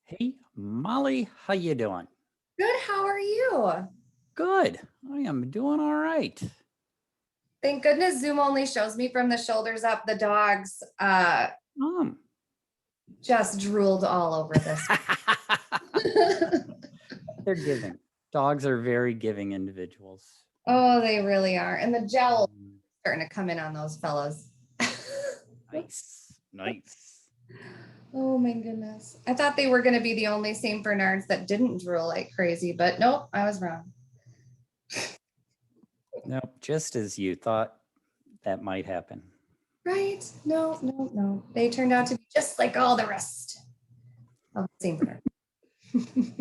Hey, Molly, how you doing? Good, how are you? Good. I am doing all right. Thank goodness Zoom only shows me from the shoulders up. The dogs Um, just drooled all over this. they're giving. Dogs are very giving individuals. Oh, they really are. And the gel Mm, starting to come in on those fellows. Nice, nice. Oh my goodness. I thought they were going to be the only St. Bernards that didn't drool like crazy, but nope, I was wrong. Nope, just as you thought that might happen. Right? No, no, no. They turned out to be just like all the rest of St. Bernard.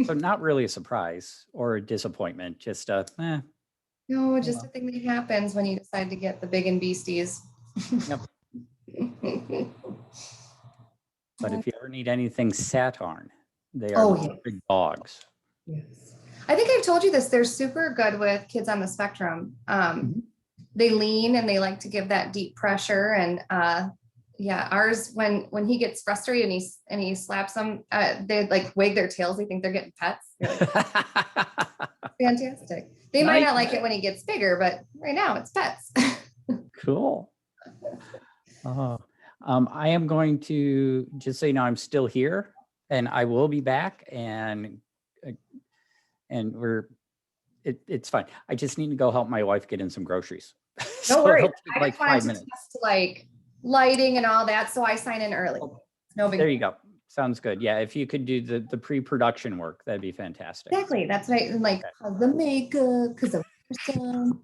So not really a surprise or a disappointment, just No, oh just a well. thing that happens when you decide to get the big and beasties. Yep. But if you ever need anything Saturn, they are the Oh, yeah. perfect dogs. Yes. I think I've told you this. They're super good with kids on the spectrum. Mhm. They lean and they like to give that deep pressure. And yeah, ours when he gets frustrated and he slaps them, they like wag their tails. They think they're getting pets. You're like, fantastic. They might Nice. not like it when he gets bigger, but right now it's pets. Cool. Oh, I am going to just so you know I'm still here, and I will be back, uh, and it's fine. I just need to go help my wife get in some groceries, No so worries. it'll take I like just wanted 5 to minutes. test like lighting and all that, so I sign in early. Oh, No big there deal. you go. Sounds good. Yeah, if you could do the pre-production work, that'd be fantastic. Exactly. That's right. And like Okay. the makeup, because of some.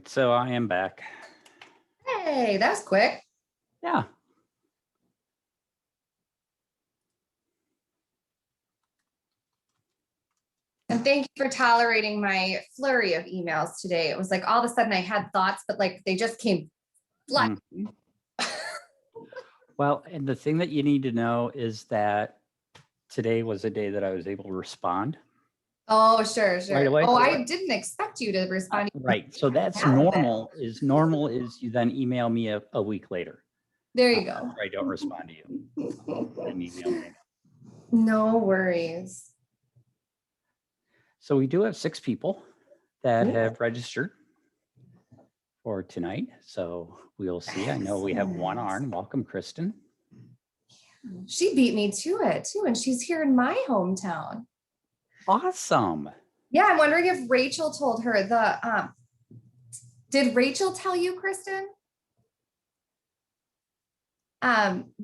right, so I am back. Hey, that was quick. Yeah. And thank you for tolerating my flurry of emails today. It was like all of a sudden I had thoughts, but like they just came flooding. Mhm. Well, and the thing that you need to know is that today was a day that I was able to respond. Oh, sure. Right away? Oh, I didn't expect you to respond. Right. So that's Yeah. normal. Normal is you then email me a week later. There you go. I don't respond to you. And email me. No worries. So we do have 6 people that Ooh. have registered for tonight. So we'll see. I know we have one on. Welcome, Kristen. She beat me to it too, and she's here in my hometown. Awesome. Yeah, I'm wondering if Rachel told her did Rachel tell you, Kristen?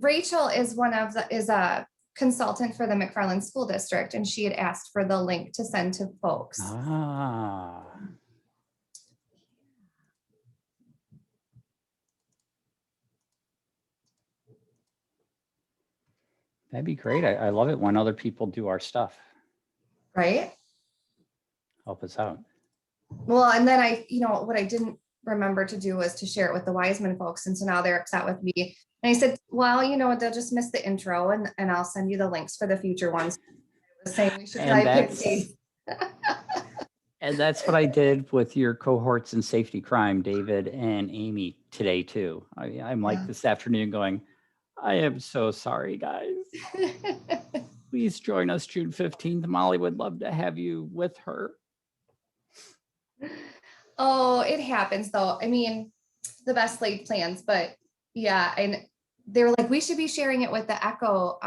Rachel is a consultant for the McFarland School District, and she had asked for the link to send to folks. Ah. That'd be great. I love it when other people do our stuff. Right? Help us out. Well, and then what I didn't remember to do was to share it with the Wiseman folks. And so now they're upset with me. And I said, well, they'll just miss the intro and I'll send you the links for the future ones. I was saying we should probably pick these. And that's what I did with your cohorts in safety crime, David and Amy, today too. I'm like this afternoon going, I am so sorry, guys. Please join us June 15th. Molly would love to have you with her. Oh, it happens though. I mean, the best laid plans, but yeah. And they were like, we should be sharing it with the ECHO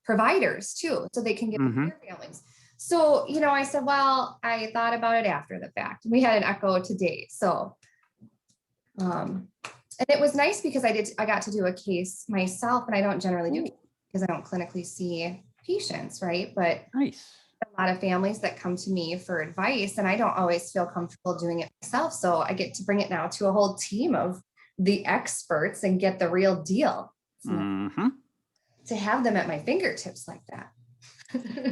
providers too, so they can get their families. So, I said, well, I thought about it after the fact. We had an ECHO today. So, and it was nice because I got to do a case myself, and I don't generally do because I don't clinically see patients, right? But nice. A lot of families that come to me for advice, and I don't always feel comfortable doing it myself. So I get to bring it now to a whole team of the experts and get the real deal. To have them at my fingertips like that.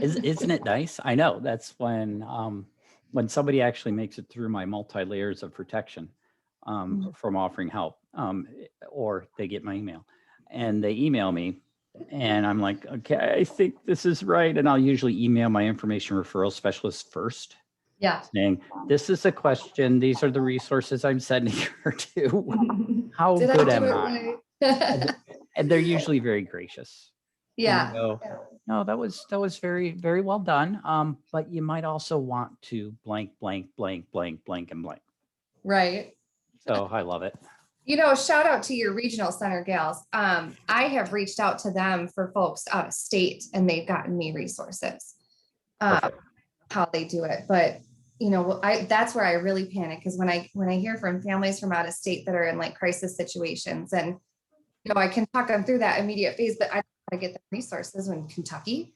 Isn't it nice? I know that's when somebody actually makes it through my multi-layers of protection from offering help, or they get my email and they email me and I'm like, okay, I think this is right. And I'll usually email my information referral specialist first. Yeah. Saying, this is a question. These are the resources I'm sending her to. How good am I? And they're usually very gracious. Yeah. Go, no, that was very, very well done. But you might also want to blank, blank, blank, blank, blank, and blank. Right. So I love it. Shout out to your regional center gals. I have reached out to them for folks out of state, and they've gotten me resources. How they do it, but that's where I really panic, because when I hear from families from out of state that are in like crisis situations, and I can talk them through that immediate phase, but I gotta get the resources in Kentucky,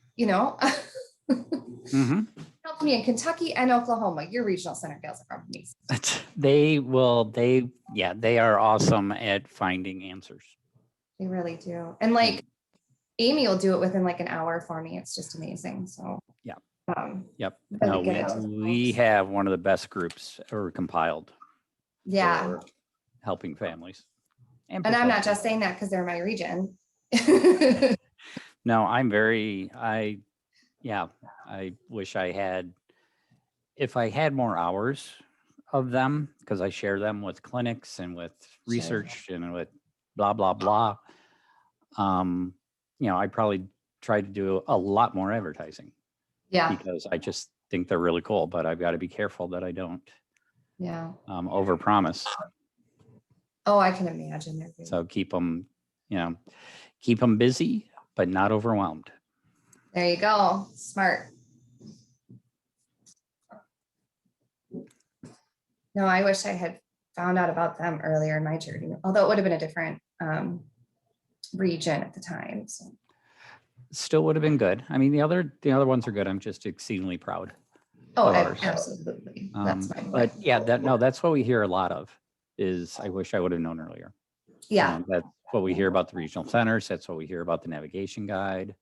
help me in Kentucky and Oklahoma. Your regional center gals are from me. They are awesome at finding answers. They really do. And like Amy will do it within like an hour for me. It's just amazing. So yeah. Yep. No, we have one of the best groups ever compiled. Yeah. For helping families. And I'm not just saying that because they're my region. No, I wish if I had more hours of them, because I share them with clinics and with research and with blah, blah, blah. I probably try to do a lot more advertising. Yeah. Because I just think they're really cool, but I've got to be careful that I don't overpromise. Oh, I can imagine. So keep them busy, but not overwhelmed. There you go. Smart. No, I wish I had found out about them earlier in my journey, although it would have been a different region at the time. So. Still would have been good. I mean, the other ones are good. I'm just exceedingly proud. Oh, absolutely. That's fine. But yeah, that's what we hear a lot of. is, I wish I would have known earlier. Yeah. That's what we hear about the regional centers. That's what we hear about the navigation guide.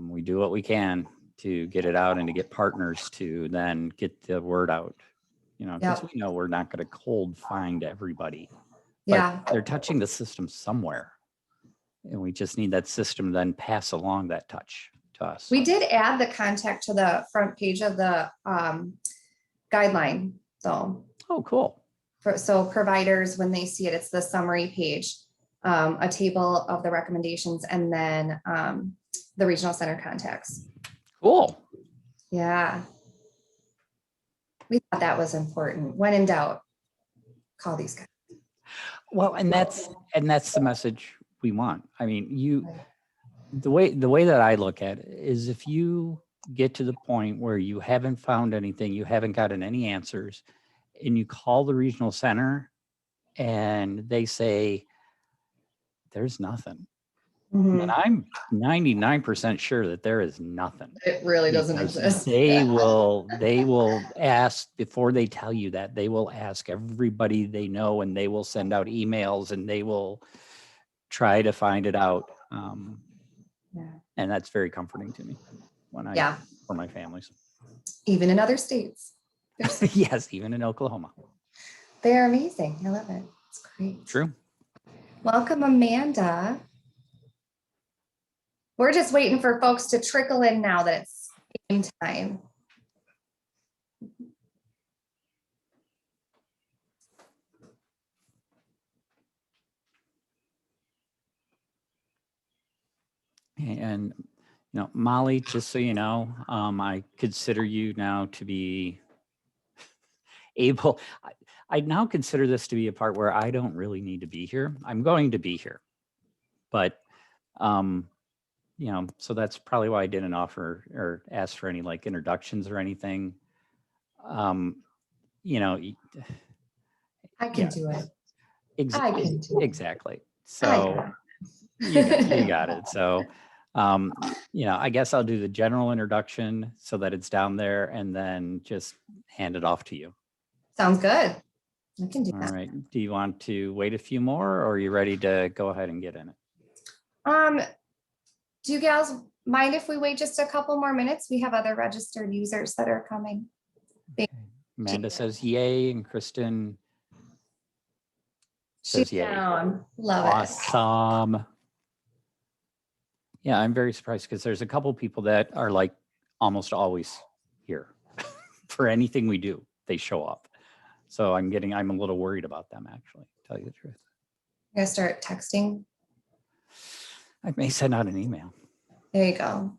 We do what we can to get it out and to get partners to then get the word out, because we know we're not going to cold find everybody. But they're touching the system somewhere. And we just need that system to then pass along that touch to us. We did add the contact to the front page of the guideline, though. Oh, cool. So providers, when they see it, it's the summary page, a table of the recommendations, and then the regional center contacts. Cool. Yeah. We thought that was important. When in doubt, call these guys. Well, and that's the message we want. I mean, the way that I look at it is, if you get to the point where you haven't found anything, you haven't gotten any answers, and you call the regional center and they say there's nothing, and I'm 99% sure that there is nothing. It really doesn't exist. They will ask, before they tell you that, they will ask everybody they know, and they will send out emails, and they will try to find it out. And that's very comforting to me for my families. Even in other states. Yes, even in Oklahoma. They're amazing. I love it. It's great. True. Welcome, Amanda. We're just waiting for folks to trickle in now that it's game time. And, Molly, just so you know, I consider you now to be able, I now consider this to be a part where I don't really need to be here. I'm going to be here, but, so that's probably why I didn't offer or ask for any like introductions or anything. I can do it. Exactly. So you got it. So, I guess I'll do the general introduction so that it's down there, and then just hand it off to you. Sounds good. I can do that. All right. Do you want to wait a few more, or are you ready to go ahead and get in it? Do you gals mind if we wait just a couple more minutes? We have other registered users that are coming. Okay. Amanda says yay, and Kristen says yay. Love it. Awesome. Yeah, I'm very surprised, because there's a couple people that are like almost always here for anything we do. They show up. So I'm a little worried about them, actually, to tell you the truth. I'm gonna start texting. I may send out an email. There you go.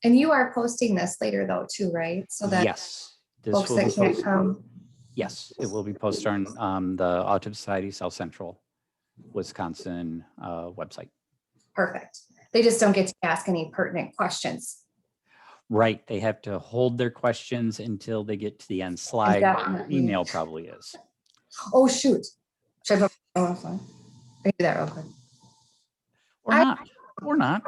And you are posting this later though too, right? So that yes, folks that can't come. Yes, it will be posted on the Autism Society South Central Wisconsin website. Perfect. They just don't get to ask any pertinent questions. Right. They have to hold their questions until they get to the end slide. Email probably is. Oh, shoot. Should I do that real quick? Or not.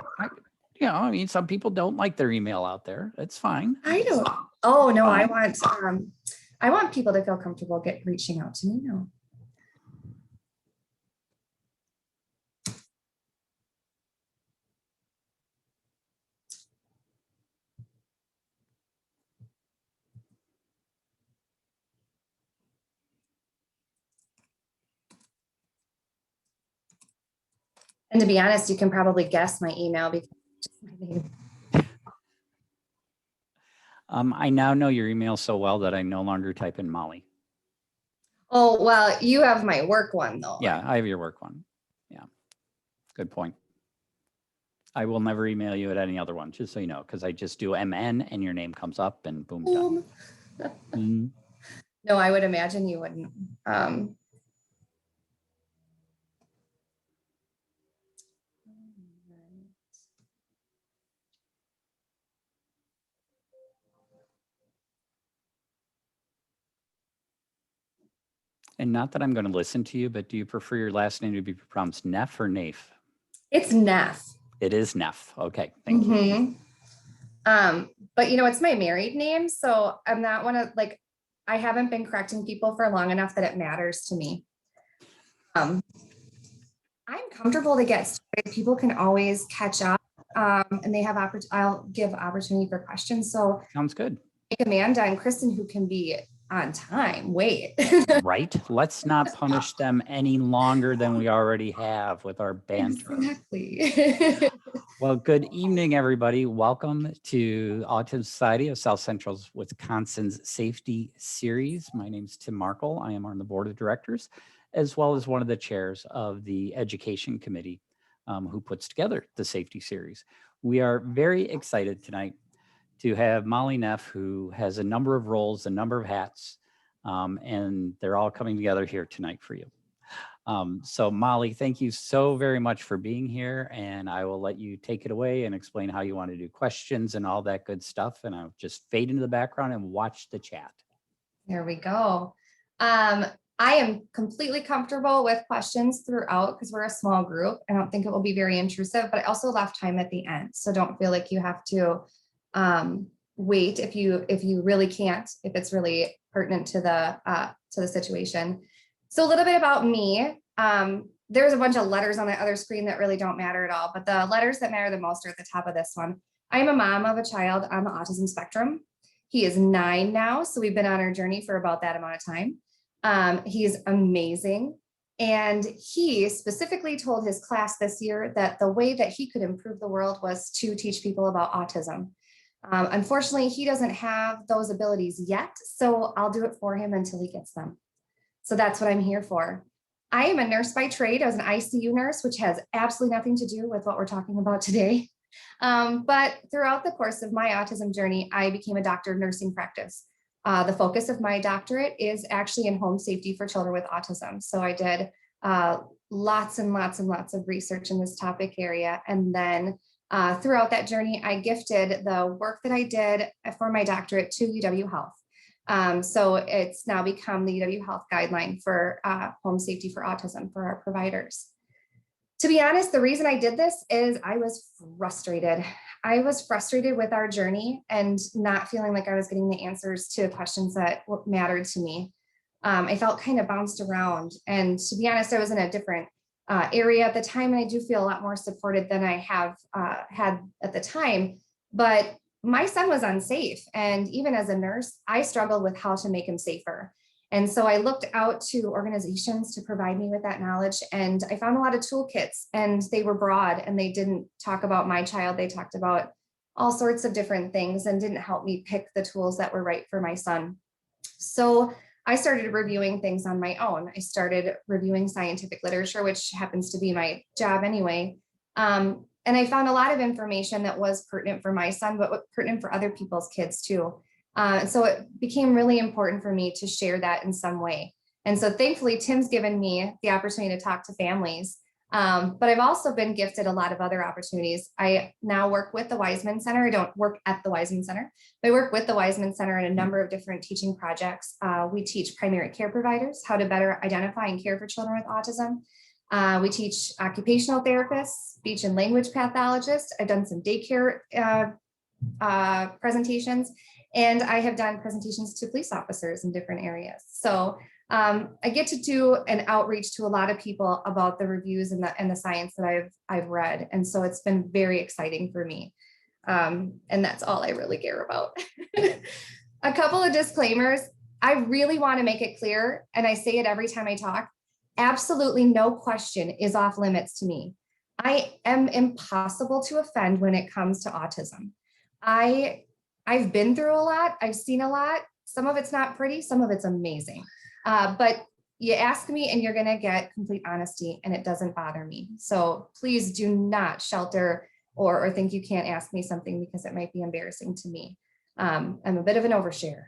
Some people don't like their email out there. It's fine. I don't. Oh, no, I want people to feel comfortable reaching out to me now. And to be honest, you can probably guess my email because it's just my name. I now know your email so well that I no longer type in Molly. Oh, well, you have my work one though. Yeah, I have your work one. Yeah, good point. I will never email you at any other one, just so you know, because I just do MN and your name comes up and boom, done. No, I would imagine you wouldn't. And not that I'm going to listen to you, but do you prefer your last name to be pronounced Neff or Naef? It's Naef. It is Neff. Okay, thank you. But it's my married name, so I'm not one of I haven't been correcting people for long enough that it matters to me. I'm comfortable to get started. People can always catch up, and they have I'll give opportunity for questions. So sounds good. Like Amanda and Kristen, who can be on time. Wait. Right. Let's not punish them any longer than we already have with our banter. Exactly. Well, good evening, everybody. Welcome to Autism Society of South Central Wisconsin's Safety Series. My name is Tim Markle. I am on the board of directors, as well as one of the chairs of the Education Committee who puts together the Safety Series. We are very excited tonight to have Molly Naef, who has a number of roles, a number of hats, and they're all coming together here tonight for you. So Molly, thank you so very much for being here, and I will let you take it away and explain how you want to do questions and all that good stuff, and I'll just fade into the background and watch the chat. There we go. I am completely comfortable with questions throughout because we're a small group. I don't think it will be very intrusive, but I also left time at the end, so don't feel like you have to wait if you really can't, if it's really pertinent to the situation. So a little bit about me. There's a bunch of letters on the other screen that really don't matter at all, but the letters that matter the most are at the top of this one. I am a mom of a child on the autism spectrum. He is 9 now, so we've been on our journey for about that amount of time. He's amazing. And he specifically told his class this year that the way that he could improve the world was to teach people about autism. Unfortunately, he doesn't have those abilities yet, so I'll do it for him until he gets them. So that's what I'm here for. I am a nurse by trade. I was an ICU nurse, which has absolutely nothing to do with what we're talking about today. But throughout the course of my autism journey, I became a doctor of nursing practice. The focus of my doctorate is actually in home safety for children with autism. So I did lots and lots and lots of research in this topic area. And then throughout that journey, I gifted the work that I did for my doctorate to UW Health. So it's now become the UW Health guideline for home safety for autism for our providers. To be honest, the reason I did this is I was frustrated. I was frustrated with our journey and not feeling like I was getting the answers to questions that mattered to me. I felt kind of bounced around. And to be honest, I was in a different area at the time, and I do feel a lot more supported than I have had at the time. But my son was unsafe. And even as a nurse, I struggled with how to make him safer. And so I looked out to organizations to provide me with that knowledge. And I found a lot of toolkits, and they were broad, and they didn't talk about my child. They talked about all sorts of different things and didn't help me pick the tools that were right for my son. So I started reviewing things on my own. I started reviewing scientific literature, which happens to be my job anyway. And I found a lot of information that was pertinent for my son, but pertinent for other people's kids too. So it became really important for me to share that in some way. And so thankfully, Tim's given me the opportunity to talk to families. But I've also been gifted a lot of other opportunities. I now work with the Wiseman Center. I don't work at the Wiseman Center, but I work with the Wiseman Center in a number of different teaching projects. We teach primary care providers how to better identify and care for children with autism. We teach occupational therapists, speech and language pathologists. I've done some daycare presentations, and I have done presentations to police officers in different areas. So I get to do an outreach to a lot of people about the reviews and the science that I've read. And so it's been very exciting for me. And that's all I really care about. A couple of disclaimers. I really want to make it clear, and I say it every time I talk, absolutely no question is off limits to me. I am impossible to offend when it comes to autism. I've been through a lot. I've seen a lot. Some of it's not pretty, some of it's amazing. But you ask me and you're going to get complete honesty, and it doesn't bother me. So please do not shelter or think you can't ask me something because it might be embarrassing to me. I'm a bit of an overshare.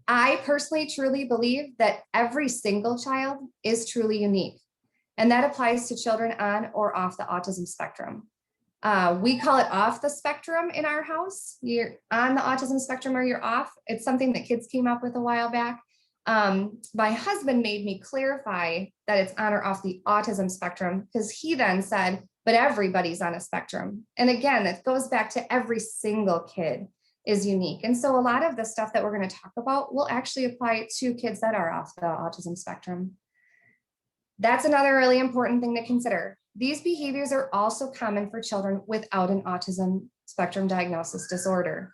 I personally truly believe that every single child is truly unique, and that applies to children on or off the autism spectrum. We call it off the spectrum in our house. You're on the autism spectrum or you're off. It's something that kids came up with a while back. My husband made me clarify that it's on or off the autism spectrum, because he then said, but everybody's on a spectrum. And again, it goes back to every single kid is unique. And so a lot of the stuff that we're going to talk about will actually apply to kids that are off the autism spectrum. That's another really important thing to consider. These behaviors are also common for children without an autism spectrum diagnosis disorder.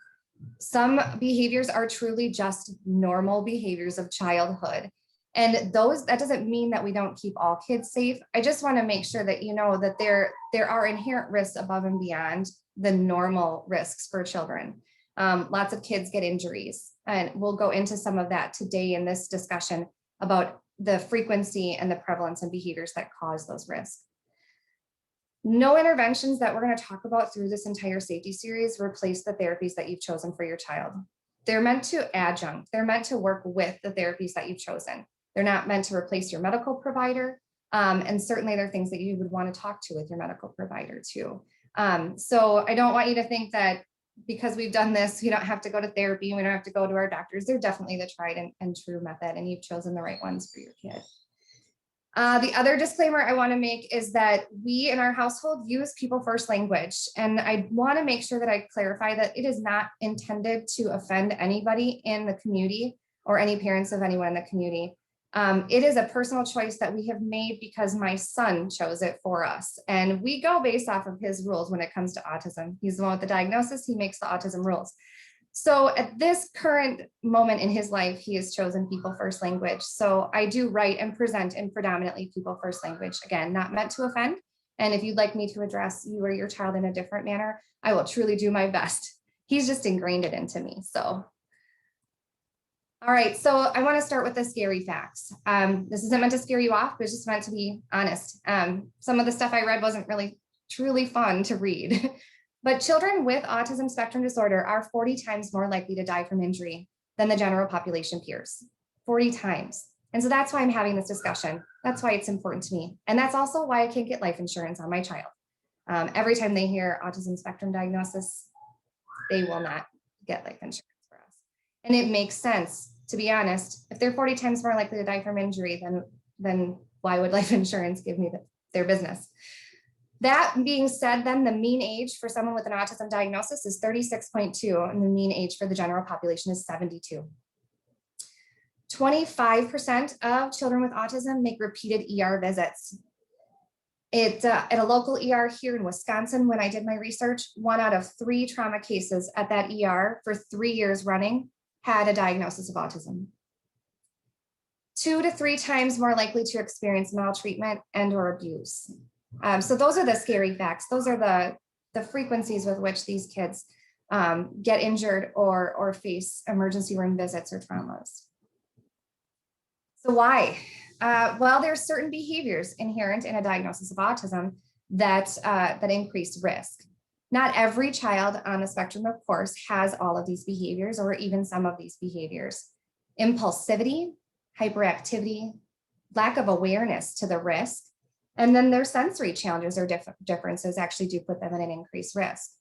Some behaviors are truly just normal behaviors of childhood. And that doesn't mean that we don't keep all kids safe. I just want to make sure that you know that there are inherent risks above and beyond the normal risks for children. Lots of kids get injuries, and we'll go into some of that today in this discussion about the frequency and the prevalence and behaviors that cause those risks. No interventions that we're going to talk about through this entire safety series replace the therapies that you've chosen for your child. They're meant to adjunct. They're meant to work with the therapies that you've chosen. They're not meant to replace your medical provider. And certainly there are things that you would want to talk to with your medical provider too. So I don't want you to think that because we've done this, we don't have to go to therapy. We don't have to go to our doctors. They're definitely the tried and true method, and you've chosen the right ones for your kid. The other disclaimer I want to make is that we in our household use people first language. And I want to make sure that I clarify that it is not intended to offend anybody in the community or any parents of anyone in the community. It is a personal choice that we have made because my son chose it for us. And we go based off of his rules when it comes to autism. He's the one with the diagnosis. He makes the autism rules. So at this current moment in his life, he has chosen people first language. So I do write and present in predominantly people first language. Again, not meant to offend. And if you'd like me to address you or your child in a different manner, I will truly do my best. He's just ingrained it into me. So, all right. So I want to start with the scary facts. This isn't meant to scare you off, but it's just meant to be honest. Some of the stuff I read wasn't really truly fun to read. But children with autism spectrum disorder are 40 times more likely to die from injury than the general population peers, 40 times. And so that's why I'm having this discussion. That's why it's important to me. And that's also why I can't get life insurance on my child. Every time they hear autism spectrum diagnosis, they will not get life insurance for us. And it makes sense, to be honest. If they're 40 times more likely to die from injury, then why would life insurance give me their business? That being said, then the mean age for someone with an autism diagnosis is 36.2, and the mean age for the general population is 72. 25% of children with autism make repeated ER visits. At a local ER here in Wisconsin, when I did my research, 1 out of 3 trauma cases at that ER for 3 years running had a diagnosis of autism. 2 to 3 times more likely to experience maltreatment and or abuse. So those are the scary facts. Those are the frequencies with which these kids get injured or face emergency room visits or traumas. So why? Well, there's certain behaviors inherent in a diagnosis of autism that increase risk. Not every child on the spectrum, of course, has all of these behaviors or even some of these behaviors. Impulsivity, hyperactivity, lack of awareness to the risk, and then their sensory challenges or differences actually do put them at an increased risk.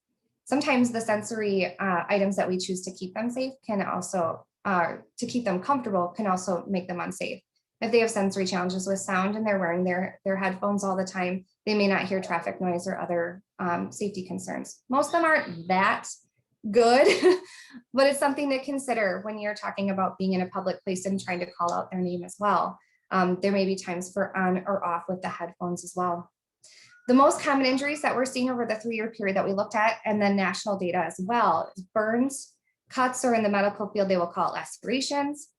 Sometimes the sensory items that we choose to keep them safe can also, to keep them comfortable, can also make them unsafe. If they have sensory challenges with sound and they're wearing their headphones all the time, they may not hear traffic noise or other safety concerns. Most of them aren't that good, but it's something to consider when you're talking about being in a public place and trying to call out their name as well. There may be times for on or off with the headphones as well. The most common injuries that we're seeing over the 3-year period that we looked at, and then national data as well, is burns, cuts, or in the medical field, they will call it lacerations,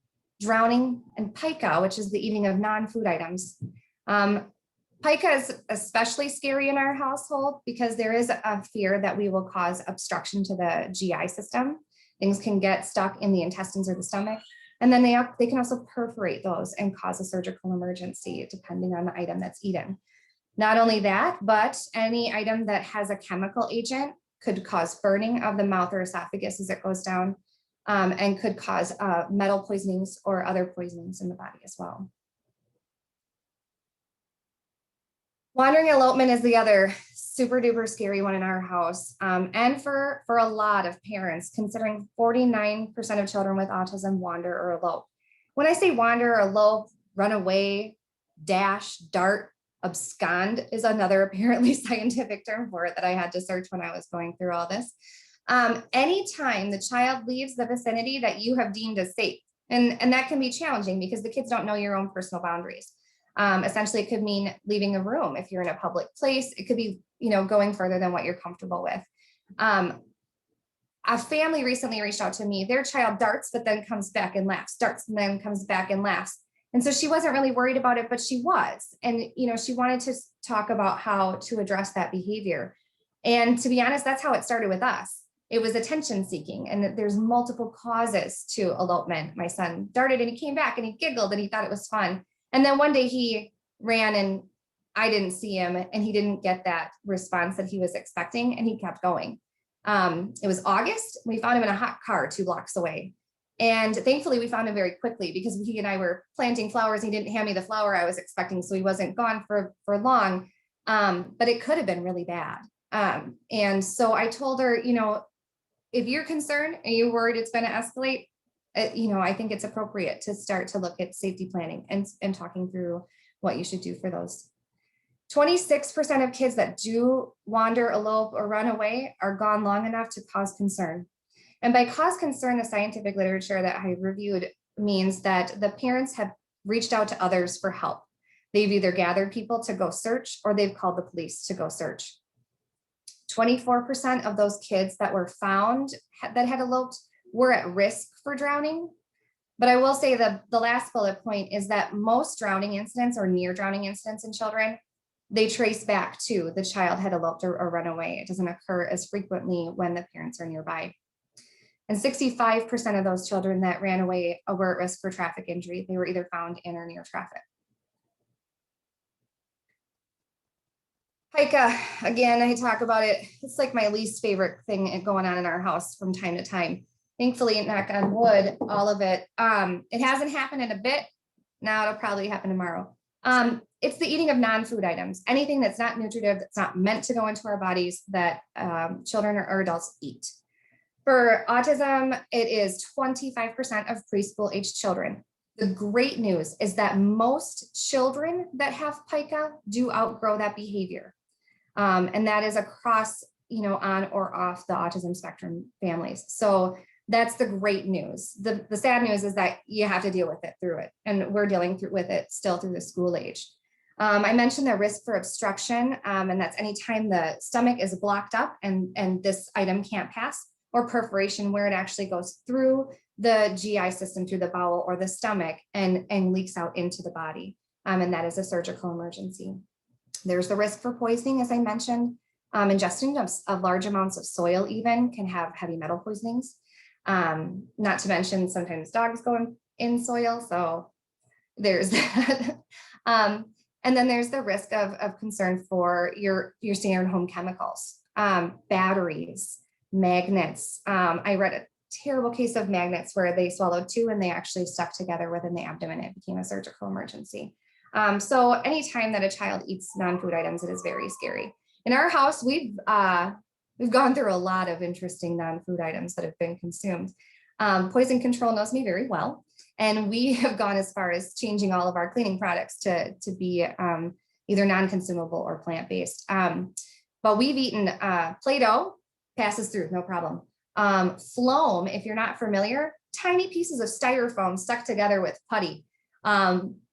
drowning, and pica, which is the eating of non-food items. Pica is especially scary in our household because there is a fear that we will cause obstruction to the GI system. Things can get stuck in the intestines or the stomach. And then they can also perforate those and cause a surgical emergency depending on the item that's eaten. Not only that, but any item that has a chemical agent could cause burning of the mouth or esophagus as it goes down, and could cause metal poisonings or other poisonings in the body as well. Wandering elopement is the other super duper scary one in our house. And for a lot of parents, considering 49% of children with autism wander or elope. When I say wander, elope, run away, dash, dart, abscond is another apparently scientific term for it that I had to search when I was going through all this. Anytime the child leaves the vicinity that you have deemed as safe, and that can be challenging because the kids don't know your own personal boundaries. Essentially, it could mean leaving a room if you're in a public place. It could be, going further than what you're comfortable with. A family recently reached out to me. Their child darts, but then comes back and laughs, darts and then comes back and laughs. And so she wasn't really worried about it, but she was. And, she wanted to talk about how to address that behavior. And to be honest, that's how it started with us. It was attention seeking, and there's multiple causes to elopement. My son darted and he came back and he giggled and he thought it was fun. And then one day he ran and I didn't see him and he didn't get that response that he was expecting and he kept going. It was August. We found him in a hot car 2 blocks away. And thankfully we found him very quickly because he and I were planting flowers. He didn't hand me the flower I was expecting, so he wasn't gone for long. But it could have been really bad. And so I told her, if you're concerned and you're worried it's going to escalate, I think it's appropriate to start to look at safety planning and talking through what you should do for those. 26% of kids that do wander, elope, or run away are gone long enough to cause concern. And by cause concern, the scientific literature that I reviewed means that the parents have reached out to others for help. They've either gathered people to go search or they've called the police to go search. 24% of those kids that were found that had eloped were at risk for drowning. But I will say the last bullet point is that most drowning incidents or near drowning incidents in children, they trace back to the child had eloped or run away. It doesn't occur as frequently when the parents are nearby. And 65% of those children that ran away were at risk for traffic injury. They were either found in or near traffic. Pica, again, I talk about it. It's like my least favorite thing going on in our house from time to time. Thankfully, knock on wood, all of it. It hasn't happened in a bit. Now it'll probably happen tomorrow. It's the eating of non-food items, anything that's not nutritive, that's not meant to go into our bodies that children or adults eat. For autism, it is 25% of preschool age children. The great news is that most children that have pica do outgrow that behavior. And that is across, on or off the autism spectrum families. So that's the great news. The sad news is that you have to deal with it through it. And we're dealing with it still through the school age. I mentioned the risk for obstruction, and that's anytime the stomach is blocked up and this item can't pass, or perforation where it actually goes through the GI system, through the bowel or the stomach and leaks out into the body. And that is a surgical emergency. There's the risk for poisoning, as I mentioned. Ingesting of large amounts of soil even can have heavy metal poisonings. Not to mention sometimes dogs go in soil, so there's that. And then there's the risk of concern for your standard home chemicals, batteries, magnets. I read a terrible case of magnets where they swallowed 2 and they actually stuck together within the abdomen. It became a surgical emergency. So anytime that a child eats non-food items, it is very scary. In our house, we've gone through a lot of interesting non-food items that have been consumed. Poison control knows me very well. And we have gone as far as changing all of our cleaning products to be either non-consumable or plant-based. But we've eaten Play-Doh, passes through, no problem. Phloem, if you're not familiar, tiny pieces of styrofoam stuck together with putty.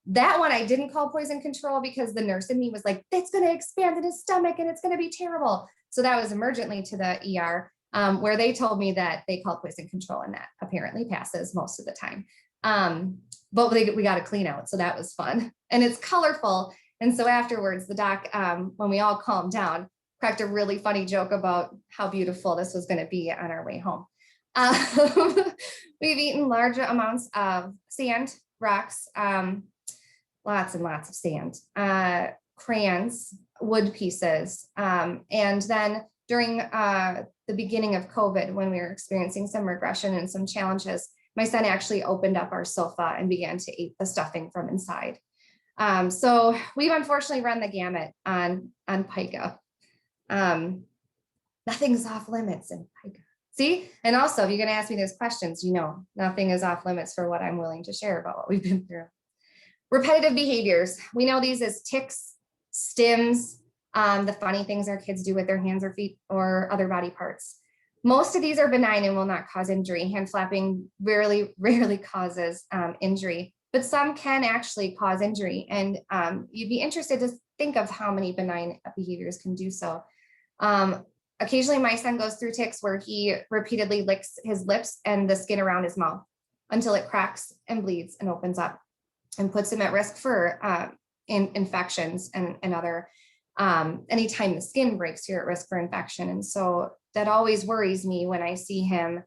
That one I didn't call poison control because the nurse in me was like, it's going to expand in his stomach and it's going to be terrible. So that was emergently to the ER, where they told me that they call poison control, and that apparently passes most of the time. But we got a clean out, so that was fun. And it's colorful. And so afterwards, the doc, when we all calmed down, cracked a really funny joke about how beautiful this was going to be on our way home. We've eaten large amounts of sand, rocks, lots and lots of sand, crayons, wood pieces. And then during the beginning of COVID, when we were experiencing some regression and some challenges, my son actually opened up our sofa and began to eat the stuffing from inside. So we've unfortunately run the gamut on Pica. Nothing's off limits in Pica. See, and also if you're going to ask me those questions, nothing is off limits for what I'm willing to share about what we've been through. Repetitive behaviors. We know these as tics, stims, the funny things our kids do with their hands or feet or other body parts. Most of these are benign and will not cause injury. Hand flapping rarely causes injury, but some can actually cause injury. And you'd be interested to think of how many benign behaviors can do so. Occasionally my son goes through tics where he repeatedly licks his lips and the skin around his mouth until it cracks and bleeds and opens up and puts him at risk for infections and other, anytime the skin breaks, you're at risk for infection. And so that always worries me when I see him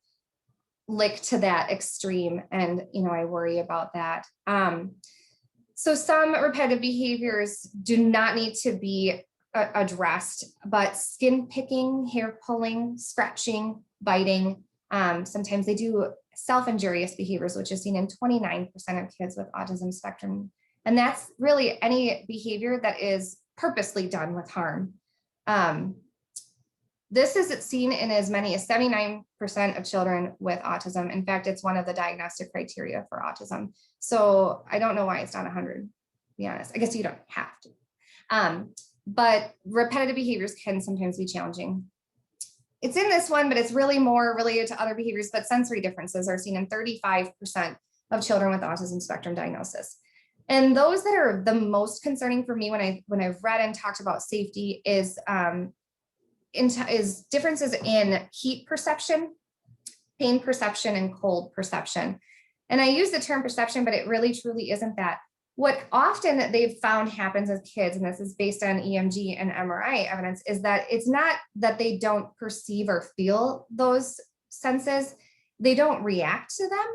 lick to that extreme. And, I worry about that. So some repetitive behaviors do not need to be addressed, but skin picking, hair pulling, scratching, biting, sometimes they do self-injurious behaviors, which is seen in 29% of kids with autism spectrum. And that's really any behavior that is purposely done with harm. This is seen in as many as 79% of children with autism. In fact, it's one of the diagnostic criteria for autism. So I don't know why it's not 100, to be honest. I guess you don't have to. But repetitive behaviors can sometimes be challenging. It's in this one, but it's really more related to other behaviors, but sensory differences are seen in 35% of children with autism spectrum diagnosis. And those that are the most concerning for me when I've read and talked about safety is differences in heat perception, pain perception, and cold perception. And I use the term perception, but it really truly isn't that. What often they've found happens with kids, and this is based on EMG and MRI evidence, is that it's not that they don't perceive or feel those senses, they don't react to them,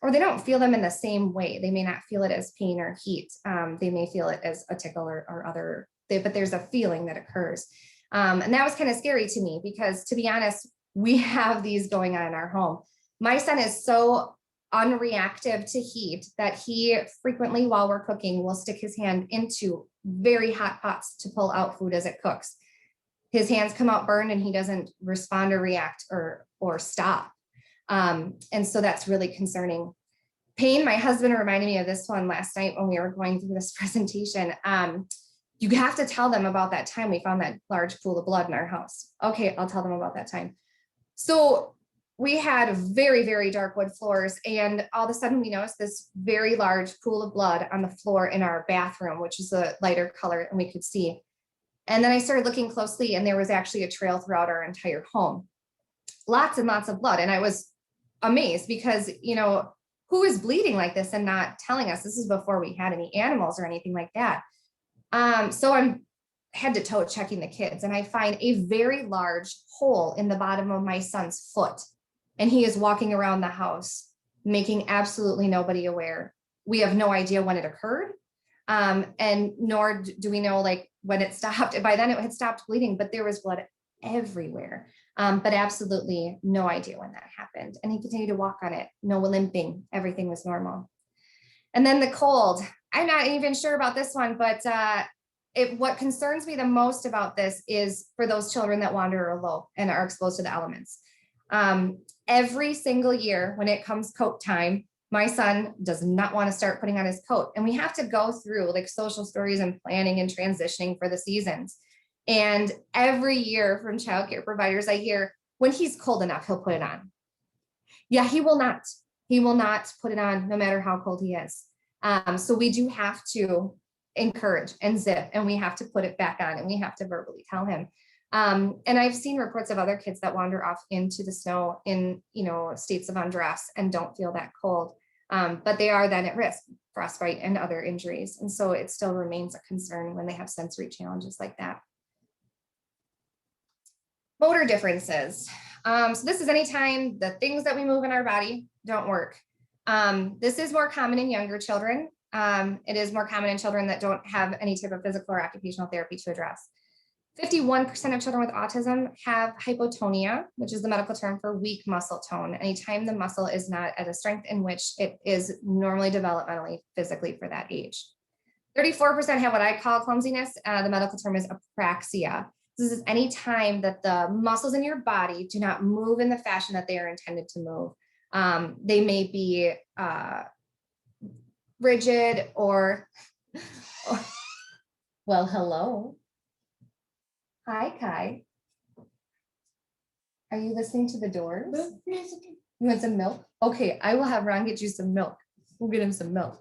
or they don't feel them in the same way. They may not feel it as pain or heat. They may feel it as a tickle or other, but there's a feeling that occurs. And that was kind of scary to me because, to be honest, we have these going on in our home. My son is so unreactive to heat that he frequently, while we're cooking, will stick his hand into very hot pots to pull out food as it cooks. His hands come out burned and he doesn't respond or react or stop. And so that's really concerning. Pain, my husband reminded me of this one last night when we were going through this presentation. You have to tell them about that time we found that large pool of blood in our house. Okay, I'll tell them about that time. So we had very, very dark wood floors, and all of a sudden we noticed this very large pool of blood on the floor in our bathroom, which is a lighter color, and we could see. And then I started looking closely, and there was actually a trail throughout our entire home. Lots and lots of blood. And I was amazed because, who is bleeding like this and not telling us? This is before we had any animals or anything like that. So I'm head to toe checking the kids, and I find a very large hole in the bottom of my son's foot. And he is walking around the house, making absolutely nobody aware. We have no idea when it occurred. And nor do we know when it stopped. By then it had stopped bleeding, but there was blood everywhere. But absolutely no idea when that happened. And he continued to walk on it, no limping, everything was normal. And then the cold, I'm not even sure about this one, but what concerns me the most about this is for those children that wander or low and are exposed to the elements. Every single year when it comes coat time, my son does not want to start putting on his coat. And we have to go through social stories and planning and transitioning for the seasons. And every year from childcare providers, I hear when he's cold enough, he'll put it on. Yeah, he will not. He will not put it on no matter how cold he is. So we do have to encourage and zip, and we have to put it back on, and we have to verbally tell him. And I've seen reports of other kids that wander off into the snow in, states of undress and don't feel that cold, but they are then at risk, frostbite and other injuries. And so it still remains a concern when they have sensory challenges like that. Motor differences. So this is anytime the things that we move in our body don't work. This is more common in younger children. It is more common in children that don't have any type of physical or occupational therapy to address. 51% of children with autism have hypotonia, which is the medical term for weak muscle tone. Anytime the muscle is not at a strength in which it is normally developmentally, physically for that age. 34% have what I call clumsiness. The medical term is apraxia. This is any time that the muscles in your body do not move in the fashion that they are intended to move. They may be rigid or well, hello. Hi, Kai. Are you listening to the doors? You want some milk? Okay, I will have Ron get you some milk. We'll get him some milk.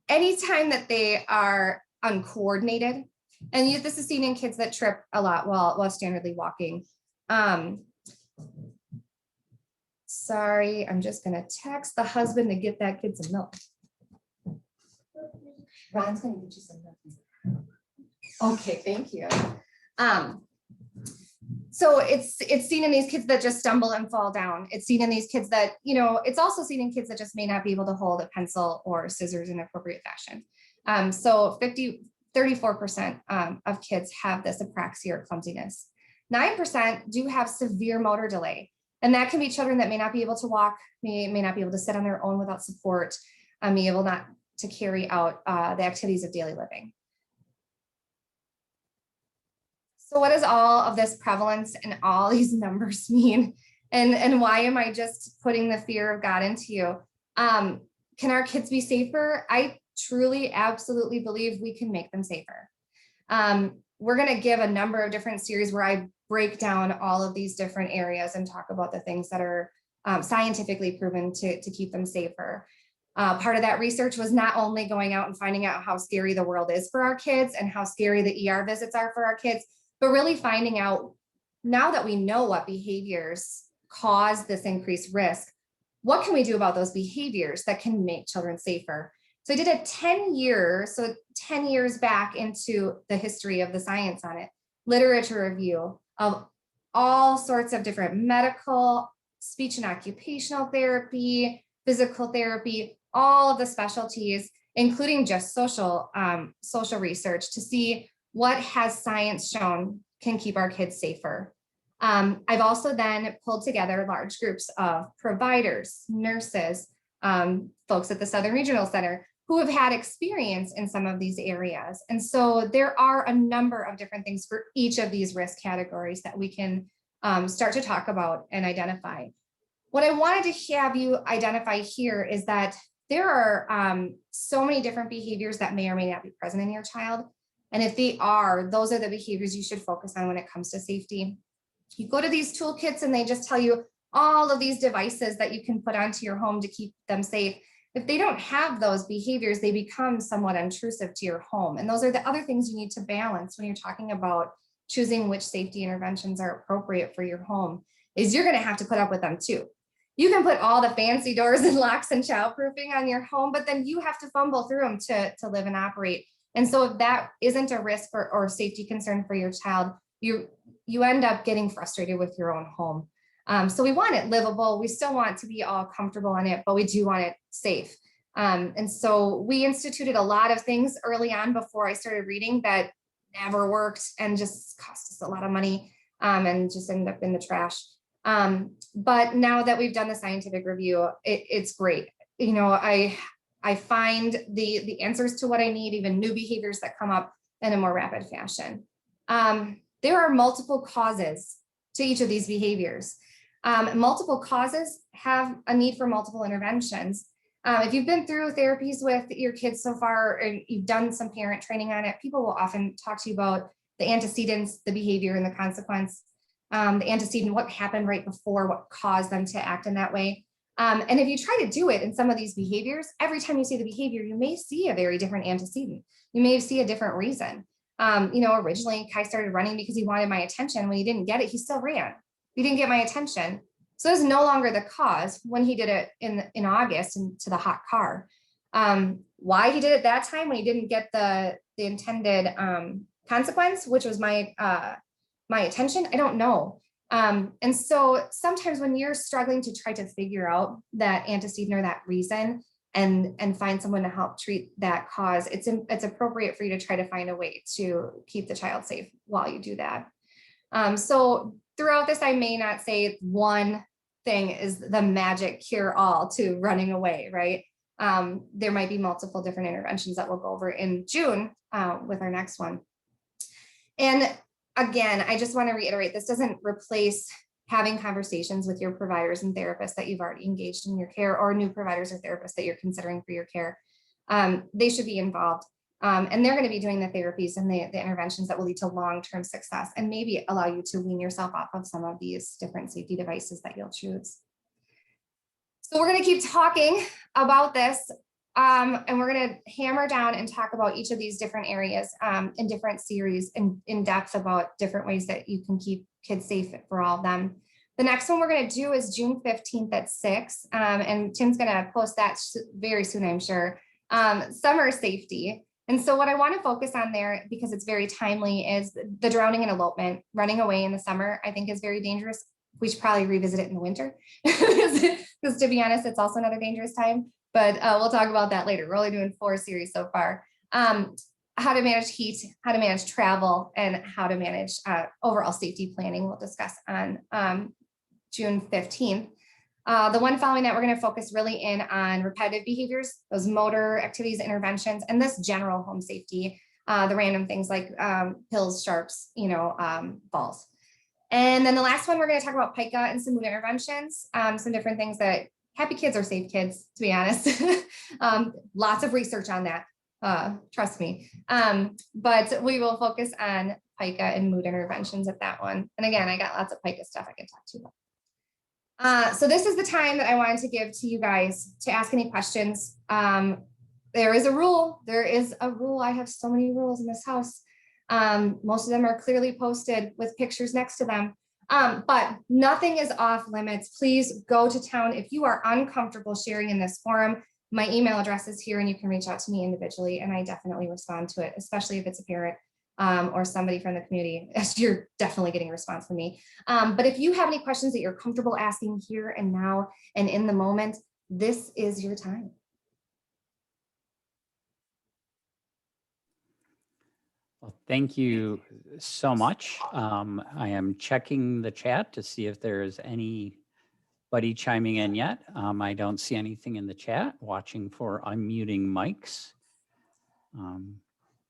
Anytime that they are uncoordinated, and this is seen in kids that trip a lot while standardly walking. Sorry, I'm just gonna text the husband to get that kid some milk. Ron's gonna get you some milk. Okay, thank you. So it's seen in these kids that just stumble and fall down. It's seen in these kids that, it's also seen in kids that just may not be able to hold a pencil or scissors in appropriate fashion. So 34% of kids have this apraxia or clumsiness. 9% do have severe motor delay. And that can be children that may not be able to walk, may not be able to sit on their own without support, may able not to carry out the activities of daily living. So what does all of this prevalence and all these numbers mean? And why am I just putting the fear of God into you? Can our kids be safer? I truly, absolutely believe we can make them safer. We're going to give a number of different series where I break down all of these different areas and talk about the things that are scientifically proven to keep them safer. Part of that research was not only going out and finding out how scary the world is for our kids and how scary the ER visits are for our kids, but really finding out, now that we know what behaviors cause this increased risk, what can we do about those behaviors that can make children safer? So I did a 10 years back into the history of the science on it, literature review of all sorts of different medical, speech and occupational therapy, physical therapy, all of the specialties, including just social research, to see what has science shown can keep our kids safer. I've also then pulled together large groups of providers, nurses, folks at the Southern Regional Center who have had experience in some of these areas. And so there are a number of different things for each of these risk categories that we can start to talk about and identify. What I wanted to have you identify here is that there are so many different behaviors that may or may not be present in your child. And if they are, those are the behaviors you should focus on when it comes to safety. You go to these toolkits and they just tell you all of these devices that you can put onto your home to keep them safe. If they don't have those behaviors, they become somewhat intrusive to your home. And those are the other things you need to balance when you're talking about choosing which safety interventions are appropriate for your home, is you're going to have to put up with them too. You can put all the fancy doors and locks and childproofing on your home, but then you have to fumble through them to live and operate. And so if that isn't a risk or safety concern for your child, you end up getting frustrated with your own home. So we want it livable. We still want to be all comfortable in it, but we do want it safe. And so we instituted a lot of things early on before I started reading that never worked and just cost us a lot of money and just ended up in the trash. But now that we've done the scientific review, it's great. I find the answers to what I need, even new behaviors that come up in a more rapid fashion. There are multiple causes to each of these behaviors. Multiple causes have a need for multiple interventions. If you've been through therapies with your kids so far, or you've done some parent training on it, people will often talk to you about the antecedents, the behavior, and the consequence. The antecedent, what happened right before, what caused them to act in that way. And if you try to do it in some of these behaviors, every time you see the behavior, you may see a very different antecedent. You may see a different reason. Originally Kai started running because he wanted my attention. When he didn't get it, he still ran. He didn't get my attention. So it's no longer the cause when he did it in August into the hot car. Why he did it that time when he didn't get the intended consequence, which was my attention, I don't know. And so sometimes when you're struggling to try to figure out that antecedent or that reason and find someone to help treat that cause, it's appropriate for you to try to find a way to keep the child safe while you do that. So throughout this, I may not say one thing is the magic cure all to running away, right? There might be multiple different interventions that we'll go over in June with our next one. And again, I just want to reiterate, this doesn't replace having conversations with your providers and therapists that you've already engaged in your care, or new providers or therapists that you're considering for your care. They should be involved. And they're going to be doing the therapies and the interventions that will lead to long-term success, and maybe allow you to wean yourself off of some of these different safety devices that you'll choose. So we're going to keep talking about this, and we're going to hammer down and talk about each of these different areas in different series in depth about different ways that you can keep kids safe for all of them. The next one we're going to do is June 15th at 6, and Tim's going to post that very soon, I'm sure. Summer safety. And so what I want to focus on there, because it's very timely, is the drowning and elopement. Running away in the summer, I think, is very dangerous. We should probably revisit it in the winter, because to be honest, it's also another dangerous time, but we'll talk about that later. We're only doing 4 series so far. How to manage heat, how to manage travel, and how to manage overall safety planning we'll discuss on June 15th. The one following that, we're going to focus really in on repetitive behaviors, those motor activities, interventions, and this general home safety, the random things like pills, sharps, balls. And then the last one, we're going to talk about Pica and some mood interventions, some different things that happy kids are safe kids, to be honest. Lots of research on that, trust me. But we will focus on Pica and mood interventions at that one. And again, I got lots of Pica stuff I can talk to you about. So this is the time that I wanted to give to you guys to ask any questions. There is a rule. I have so many rules in this house. Most of them are clearly posted with pictures next to them. But nothing is off limits. Please go to town. If you are uncomfortable sharing in this forum, my email address is here and you can reach out to me individually, and I definitely respond to it, especially if it's a parent or somebody from the community. You're definitely getting a response from me. But if you have any questions that you're comfortable asking here and now and in the moment, this is your time. Well, thank you so much. I am checking the chat to see if there's anybody chiming in yet. I don't see anything in the chat. Watching for unmuting mics.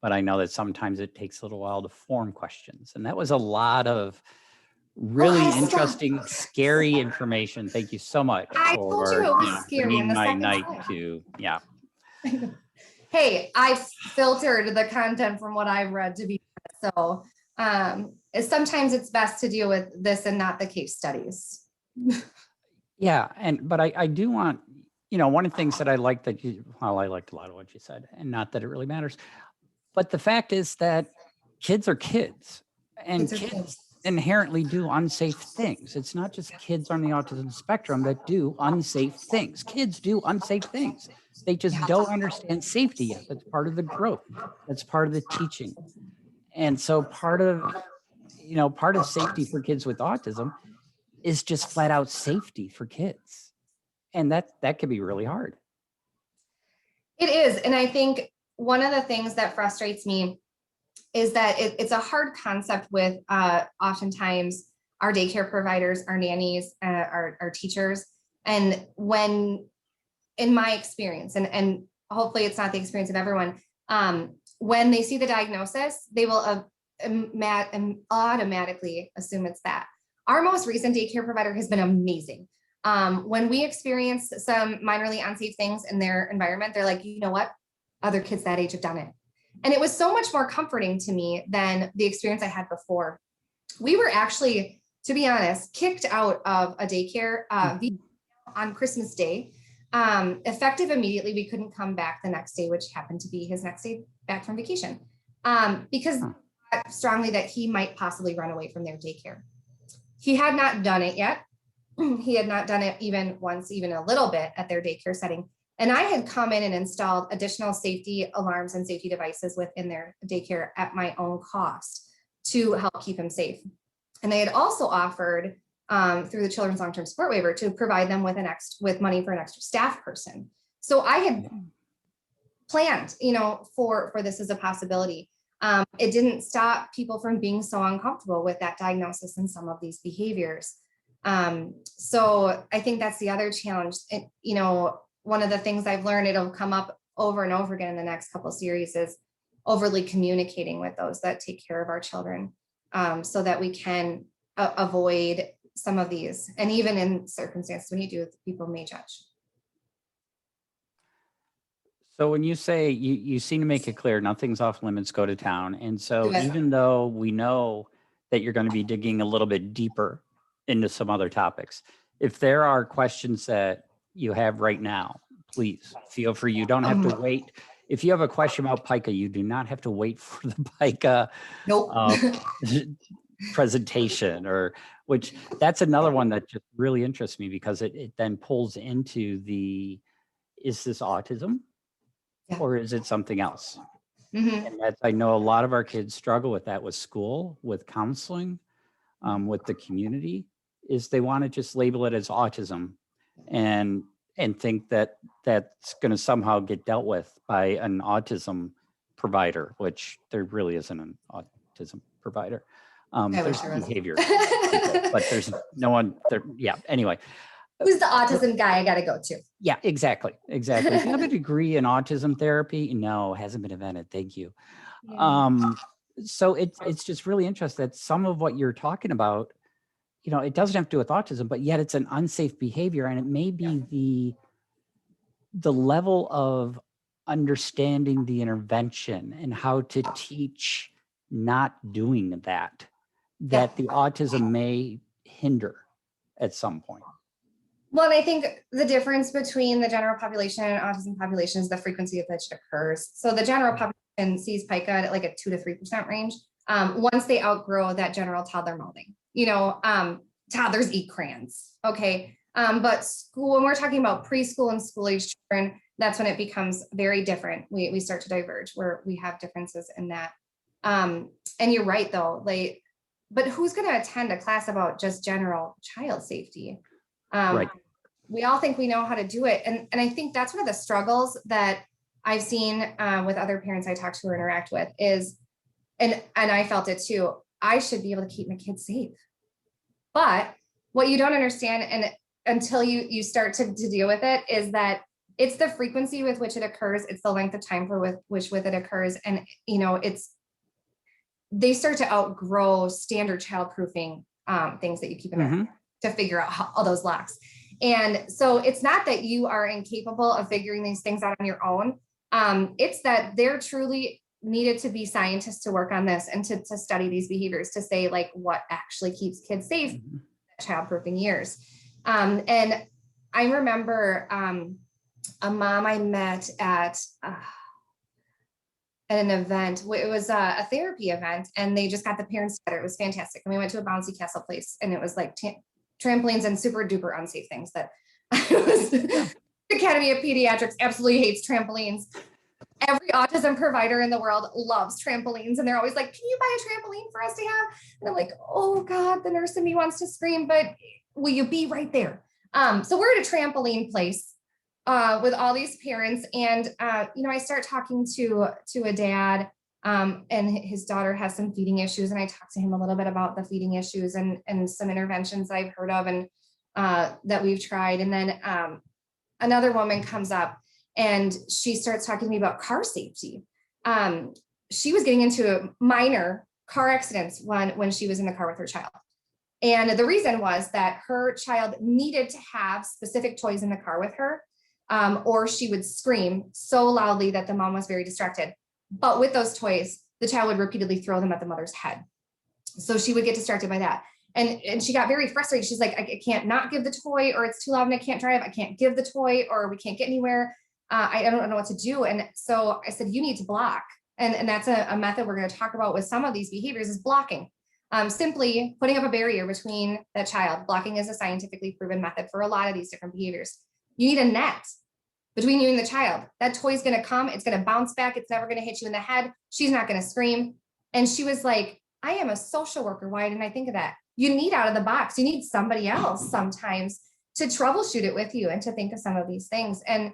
But I know that sometimes it takes a little while to form questions. And that was a lot of really interesting, scary information. Thank you so much for bringing my night to, yeah. Hey, I filtered the content from what I've read to be, so sometimes it's best to deal with this and not the case studies. Yeah, but I do want, one of the things that I like that I liked a lot of what you said, and not that it really matters, but the fact is that kids are kids, and kids inherently do unsafe things. It's not just kids on the autism spectrum that do unsafe things. Kids do unsafe things. They just don't understand safety yet. That's part of the growth. That's part of the teaching. And so part of safety for kids with autism is just flat out safety for kids. And that can be really hard. It is. And I think one of the things that frustrates me is that it's a hard concept with oftentimes our daycare providers, our nannies, our teachers. And when, in my experience, and hopefully it's not the experience of everyone, when they see the diagnosis, they will automatically assume it's that. Our most recent daycare provider has been amazing. When we experience some minorly unsafe things in their environment, they're like, you know what? Other kids that age have done it. And it was so much more comforting to me than the experience I had before. We were actually, to be honest, kicked out of a daycare on Christmas Day. Effective immediately, we couldn't come back the next day, which happened to be his next day back from vacation, because strongly that he might possibly run away from their daycare. He had not done it yet. He had not done it even once, even a little bit at their daycare setting. And I had come in and installed additional safety alarms and safety devices within their daycare at my own cost to help keep him safe. And they had also offered through the Children's Long-Term Support Waiver to provide them with money for an extra staff person. So I had planned, for this as a possibility. It didn't stop people from being so uncomfortable with that diagnosis and some of these behaviors. So I think that's the other challenge. One of the things I've learned, it'll come up over and over again in the next couple of series, is overly communicating with those that take care of our children. so that we can avoid some of these. And even in circumstances when you do, people may judge. So when you say you seem to make it clear, nothing's off limits, go to town. And so Do it. even though we know that you're going to be digging a little bit deeper into some other topics, if there are questions that you have right now, please feel free. You don't have to wait. If you have a question about Pica, you do not have to wait for the Pica Nope. presentation, or which that's another one that just really interests me, because it then pulls into the, is this autism? Yeah. Or is it something else? Mhm. And that's, I know a lot of our kids struggle with that, with school, with counseling, with the community, is they want to just label it as autism and think that that's going to somehow get dealt with by an autism provider, which there really isn't an autism provider. There's behavior, but there's no one there. Yeah. Anyway. Who's the autism guy I got to go to? Yeah, exactly. Do you have a degree in autism therapy? No, hasn't been invented. Thank you. Yeah. So it's just really interesting that some of what you're talking about, it doesn't have to do with autism, but yet it's an unsafe behavior, and it may be the level of understanding the intervention and how to teach not doing that the autism may hinder at some point. Well, and I think the difference between the general population and autism population is the frequency of which it occurs. So the general population sees Pica at like a 2 to 3% range. Once they outgrow that general toddler mouthing, toddlers eat crayons. Okay. But school, when we're talking about preschool and school age children, that's when it becomes very different. We start to diverge, where we have differences in that. And you're right though, but who's going to attend a class about just general child safety? Right. We all think we know how to do it. And I think that's one of the struggles that I've seen with other parents I talk to or interact with is, and I felt it too, I should be able to keep my kids safe. But what you don't understand, and until you start to deal with it, is that it's the frequency with which it occurs. It's the length of time for which with it occurs. And, they start to outgrow standard childproofing things that you keep in there to figure out all those locks. And so it's not that you are incapable of figuring these things out on your own. It's that there truly needed to be scientists to work on this and to study these behaviors, to say like what actually keeps kids safe in childproofing years. And I remember a mom I met at an event. It was a therapy event, and they just got the parents together. It was fantastic. And we went to a bouncy castle place, and it was like trampolines and super duper unsafe things that the Academy of Pediatrics absolutely hates trampolines. Every autism provider in the world loves trampolines, and they're always like, can you buy a trampoline for us to have? And I'm like, oh God, the nurse in me wants to scream, but will you be right there? So we're at a trampoline place with all these parents, and I start talking to a dad, and his daughter has some feeding issues, and I talked to him a little bit about the feeding issues and some interventions I've heard of and that we've tried. And then another woman comes up and she starts talking to me about car safety. She was getting into minor car accidents when she was in the car with her child. And the reason was that her child needed to have specific toys in the car with her, or she would scream so loudly that the mom was very distracted. But with those toys, the child would repeatedly throw them at the mother's head. So she would get distracted by that. And she got very frustrated. She's like, I can't not give the toy, or it's too loud and I can't drive. I can't give the toy, or we can't get anywhere. I don't know what to do. And so I said, you need to block. And that's a method we're going to talk about with some of these behaviors, is blocking. Simply putting up a barrier between that child. Blocking is a scientifically proven method for a lot of these different behaviors. You need a net between you and the child. That toy is going to come. It's going to bounce back. It's never going to hit you in the head. She's not going to scream. And she was like, I am a social worker. Why didn't I think of that? You need out of the box. You need somebody else sometimes to troubleshoot it with you and to think of some of these things. And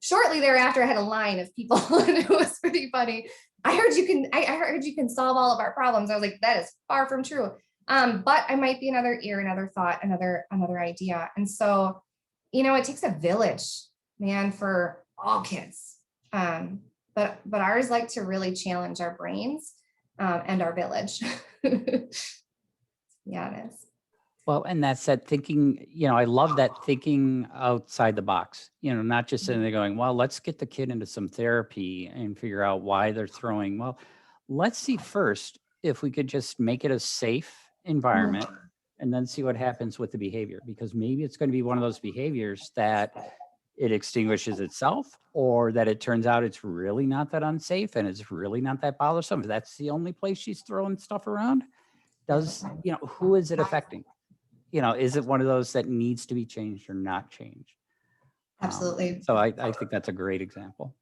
shortly thereafter, I had a line of people, and it was pretty funny. I heard you can solve all of our problems. I was like, that is far from true. But I might be another ear, another thought, another idea. And so, it takes a village, man, for all kids. But ours like to really challenge our brains and our village. To be honest. Well, and that's that thinking, I love that thinking outside the box, not just sitting there going, well, let's get the kid into some therapy and figure out why they're throwing. Well, let's see first if we could just make it a safe environment and then see what happens with the behavior, because maybe it's going to be one of those behaviors that it extinguishes itself, or that it turns out it's really not that unsafe and it's really not that bothersome. If that's the only place she's throwing stuff around, who is it affecting? Is it one of those that needs to be changed or not changed? Absolutely. So I think that's a great example.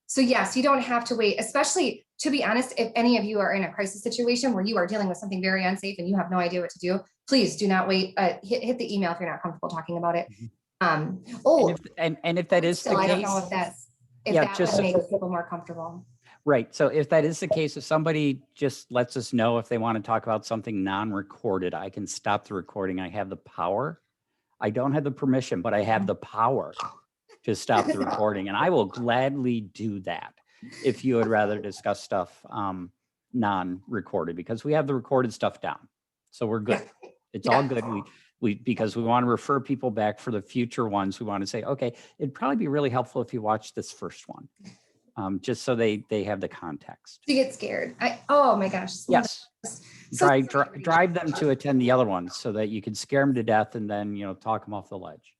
So yes, you don't have to wait, especially, to be honest, if any of you are in a crisis situation where you are dealing with something very unsafe and you have no idea what to do, please do not wait. Hit the email if you're not comfortable talking about it. And if that is the case, I don't know if that would make people more comfortable. Right. So if that is the case, if somebody just lets us know if they want to talk about something non-recorded, I can stop the recording. I have the power. I don't have the permission, but I have the power to stop the recording. And I will gladly do that if you would rather discuss stuff non-recorded, because we have the recorded stuff down. So we're good. It's all good. Because we want to refer people back for the future ones. We want to say, okay, it'd probably be really helpful if you watch this first one. Just so they have the context. You get scared. Oh my gosh. Yes. Drive them to attend the other ones so that you can scare them to death and then, talk them off the ledge.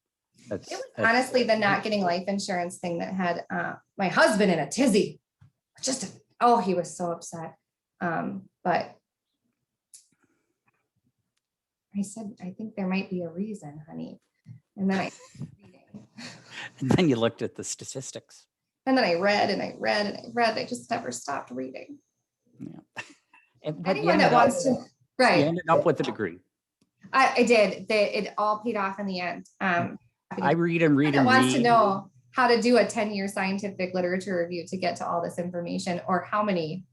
It was honestly the not getting life insurance thing that had my husband in a tizzy. He was so upset. But I said, I think there might be a reason, honey. And then and then you looked at the statistics. And then I read and I read and I read. I just never stopped reading. Yeah. Anyone that wants to, right. You ended up with a degree. I did. It all paid off in the end. I read and read and wants to know how to do a 10-year scientific literature review to get to all this information, or how many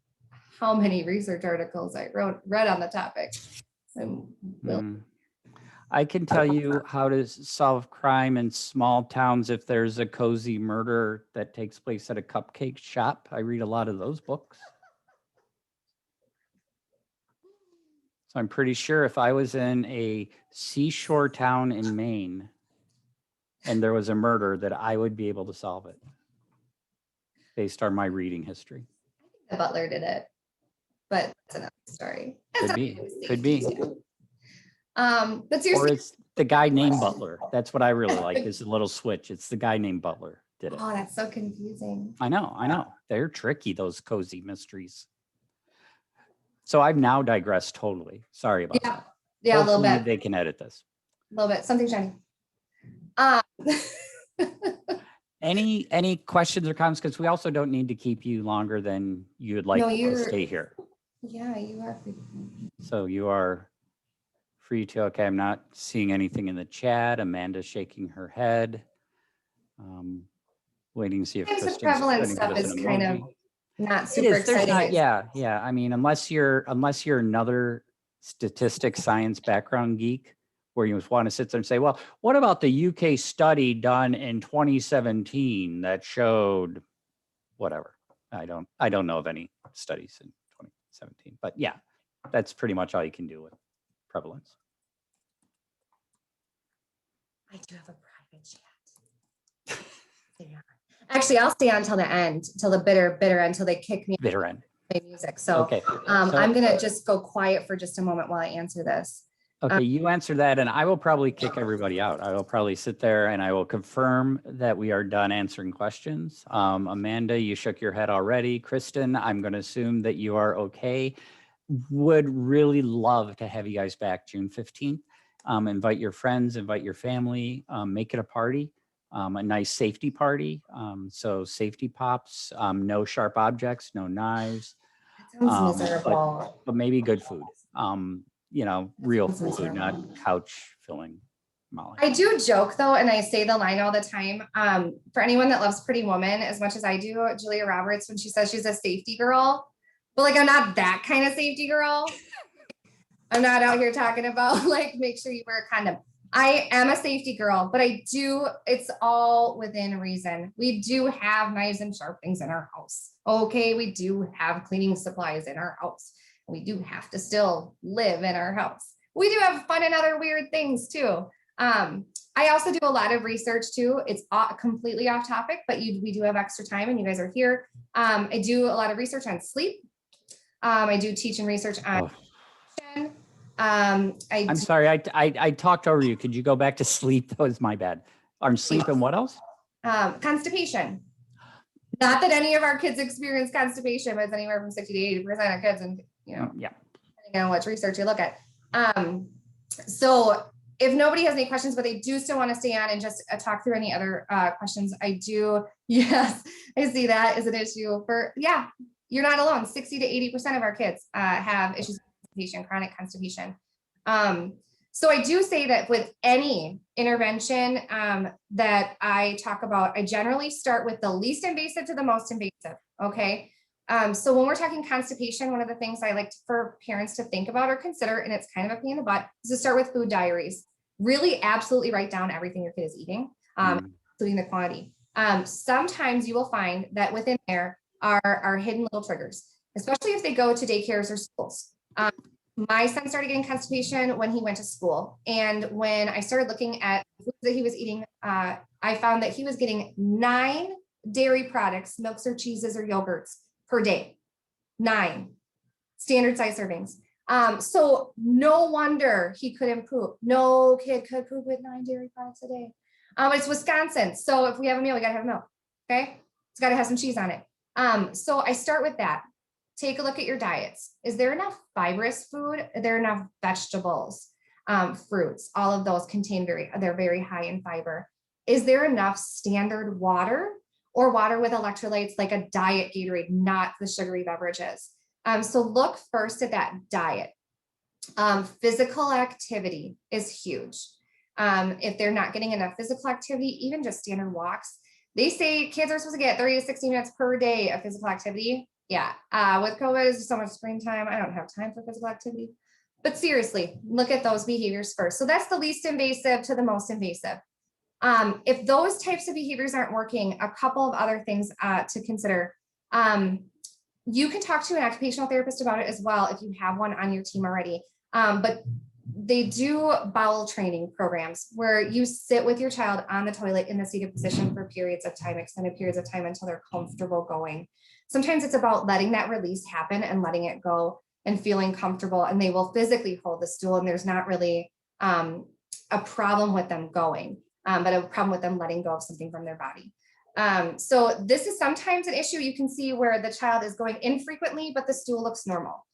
research articles I read on the topic. I can tell you how to solve crime in small towns if there's a cozy murder that takes place at a cupcake shop. I read a lot of those books. So I'm pretty sure if I was in a seashore town in Maine and there was a murder, that I would be able to solve it based on my reading history. The butler did it, but that's another story. Could be. That's your. Or it's the guy named Butler. That's what I really like. Is a little switch. It's the guy named Butler did it. Oh, that's so confusing. I know. They're tricky, those cozy mysteries. So I've now digressed totally. Sorry about that. Yeah, hopefully a little bit. They can edit this. A little bit. Something shiny. Any questions or comments? Because we also don't need to keep you longer than you would like to stay here. Yeah, you are free. So you are free to. Okay, I'm not seeing anything in the chat. Amanda's shaking her head. Waiting to see if the prevalent stuff is kind of not super exciting. Yeah. I mean, unless you're another statistics science background geek, where you want to sit there and say, well, what about the UK study done in 2017 that showed whatever? I don't know of any studies in 2017, but yeah, that's pretty much all you can do with prevalence. I do have a private chat. Yeah. Actually, I'll stay on till the end, till the bitter end, until they kick me. Bitter end. My music. So, okay. I'm gonna just go quiet for just a moment while I answer this. Okay, you answer that, and I will probably kick everybody out. I will probably sit there and I will confirm that we are done answering questions. Amanda, you shook your head already. Kristen, I'm going to assume that you are okay. Would really love to have you guys back June 15th. Invite your friends, invite your family, make it a party, a nice safety party. So safety pops, no sharp objects, no knives. That sounds miserable. But maybe good food. Real food, not couch filling, Molly. I do joke though, and I say the line all the time. For anyone that loves Pretty Woman as much as I do, Julia Roberts, when she says she's a safety girl, but like I'm not that kind of safety girl. I'm not out here talking about like make sure you wear a condom. I am a safety girl, but it's all within reason. We do have knives and sharp things in our house. Okay, we do have cleaning supplies in our house. We do have to still live in our house. We do have fun and other weird things too. I also do a lot of research too. It's completely off topic, but we do have extra time and you guys are here. I do a lot of research on sleep. I do teach and research on I'm sorry, I talked over you. Could you go back to sleep? That was my bad. On sleep and what else? Constipation. Not that any of our kids experience constipation, but it's anywhere from 60 to 80% of kids, and Yeah. depending on which research you look at. So if nobody has any questions, but they do still want to stay on and just talk through any other questions, I do. Yes, I see that as an issue for, you're not alone. 60 to 80% of our kids have issues with constipation, chronic constipation. So I do say that with any intervention that I talk about, I generally start with the least invasive to the most invasive. Okay. So when we're talking constipation, one of the things I like for parents to think about or consider, and it's kind of a pain in the butt, is to start with food diaries. Really absolutely write down everything your kid is eating, including the quantity. Sometimes you will find that within there are hidden little triggers, especially if they go to daycares or schools. My son started getting constipation when he went to school. And when I started looking at foods that he was eating, I found that he was getting 9 dairy products, milks or cheeses or yogurts per day. 9 standard size servings. So no wonder he couldn't poop. No kid could poop with 9 dairy products a day. It's Wisconsin. So if we have a meal, we got to have milk. Okay. It's got to have some cheese on it. So I start with that. Take a look at your diets. Is there enough fibrous food? Are there enough vegetables, fruits? All of those they're very high in fiber. Is there enough standard water or water with electrolytes like a diet Gatorade, not the sugary beverages? So look first at that diet. Physical activity is huge. If they're not getting enough physical activity, even just standard walks, they say kids are supposed to get 30 to 60 minutes per day of physical activity. Yeah, with COVID, so much screen time. I don't have time for physical activity. But seriously, look at those behaviors first. So that's the least invasive to the most invasive. If those types of behaviors aren't working, a couple of other things to consider. You can talk to an occupational therapist about it as well if you have one on your team already. But they do bowel training programs where you sit with your child on the toilet in the seated position for periods of time, extended periods of time until they're comfortable going. Sometimes it's about letting that release happen and letting it go and feeling comfortable, and they will physically hold the stool, and there's not really a problem with them going, but a problem with them letting go of something from their body. So this is sometimes an issue you can see where the child is going infrequently, but the stool looks normal.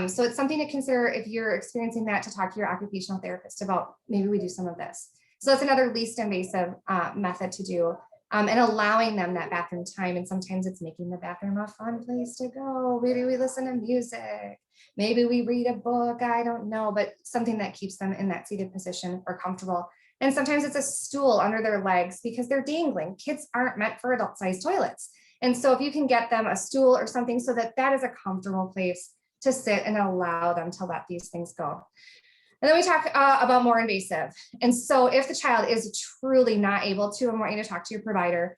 So it's something to consider if you're experiencing that, to talk to your occupational therapist about maybe we do some of this. So that's another least invasive method to do, and allowing them that bathroom time. And sometimes it's making the bathroom a fun place to go. Maybe we listen to music, maybe we read a book, I don't know, but something that keeps them in that seated position or comfortable. And sometimes it's a stool under their legs because they're dangling. Kids aren't meant for adult-sized toilets. And so if you can get them a stool or something so that that is a comfortable place to sit and allow them to let these things go. And then we talk about more invasive. And so if the child is truly not able to, and want you to talk to your provider,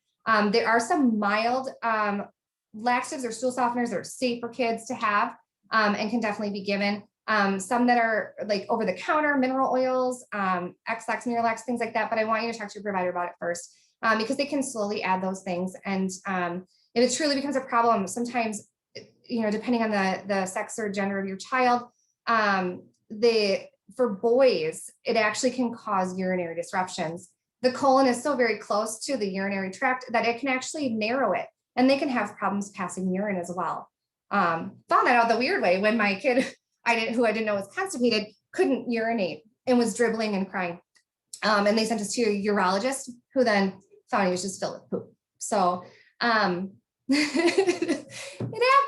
there are some mild laxatives or stool softeners that are safe for kids to have and can definitely be given. Some that are like over the counter, mineral oils, X-Lax, Miralax, things like that. But I want you to talk to your provider about it first because they can slowly add those things. And if it truly becomes a problem, sometimes, depending on the sex or gender of your child, for boys, it actually can cause urinary disruptions. The colon is so very close to the urinary tract that it can actually narrow it, and they can have problems passing urine as well. Found that out the weird way when my kid, who I didn't know was constipated, couldn't urinate and was dribbling and crying. And they sent us to a urologist who then found he was just filled with poop. So it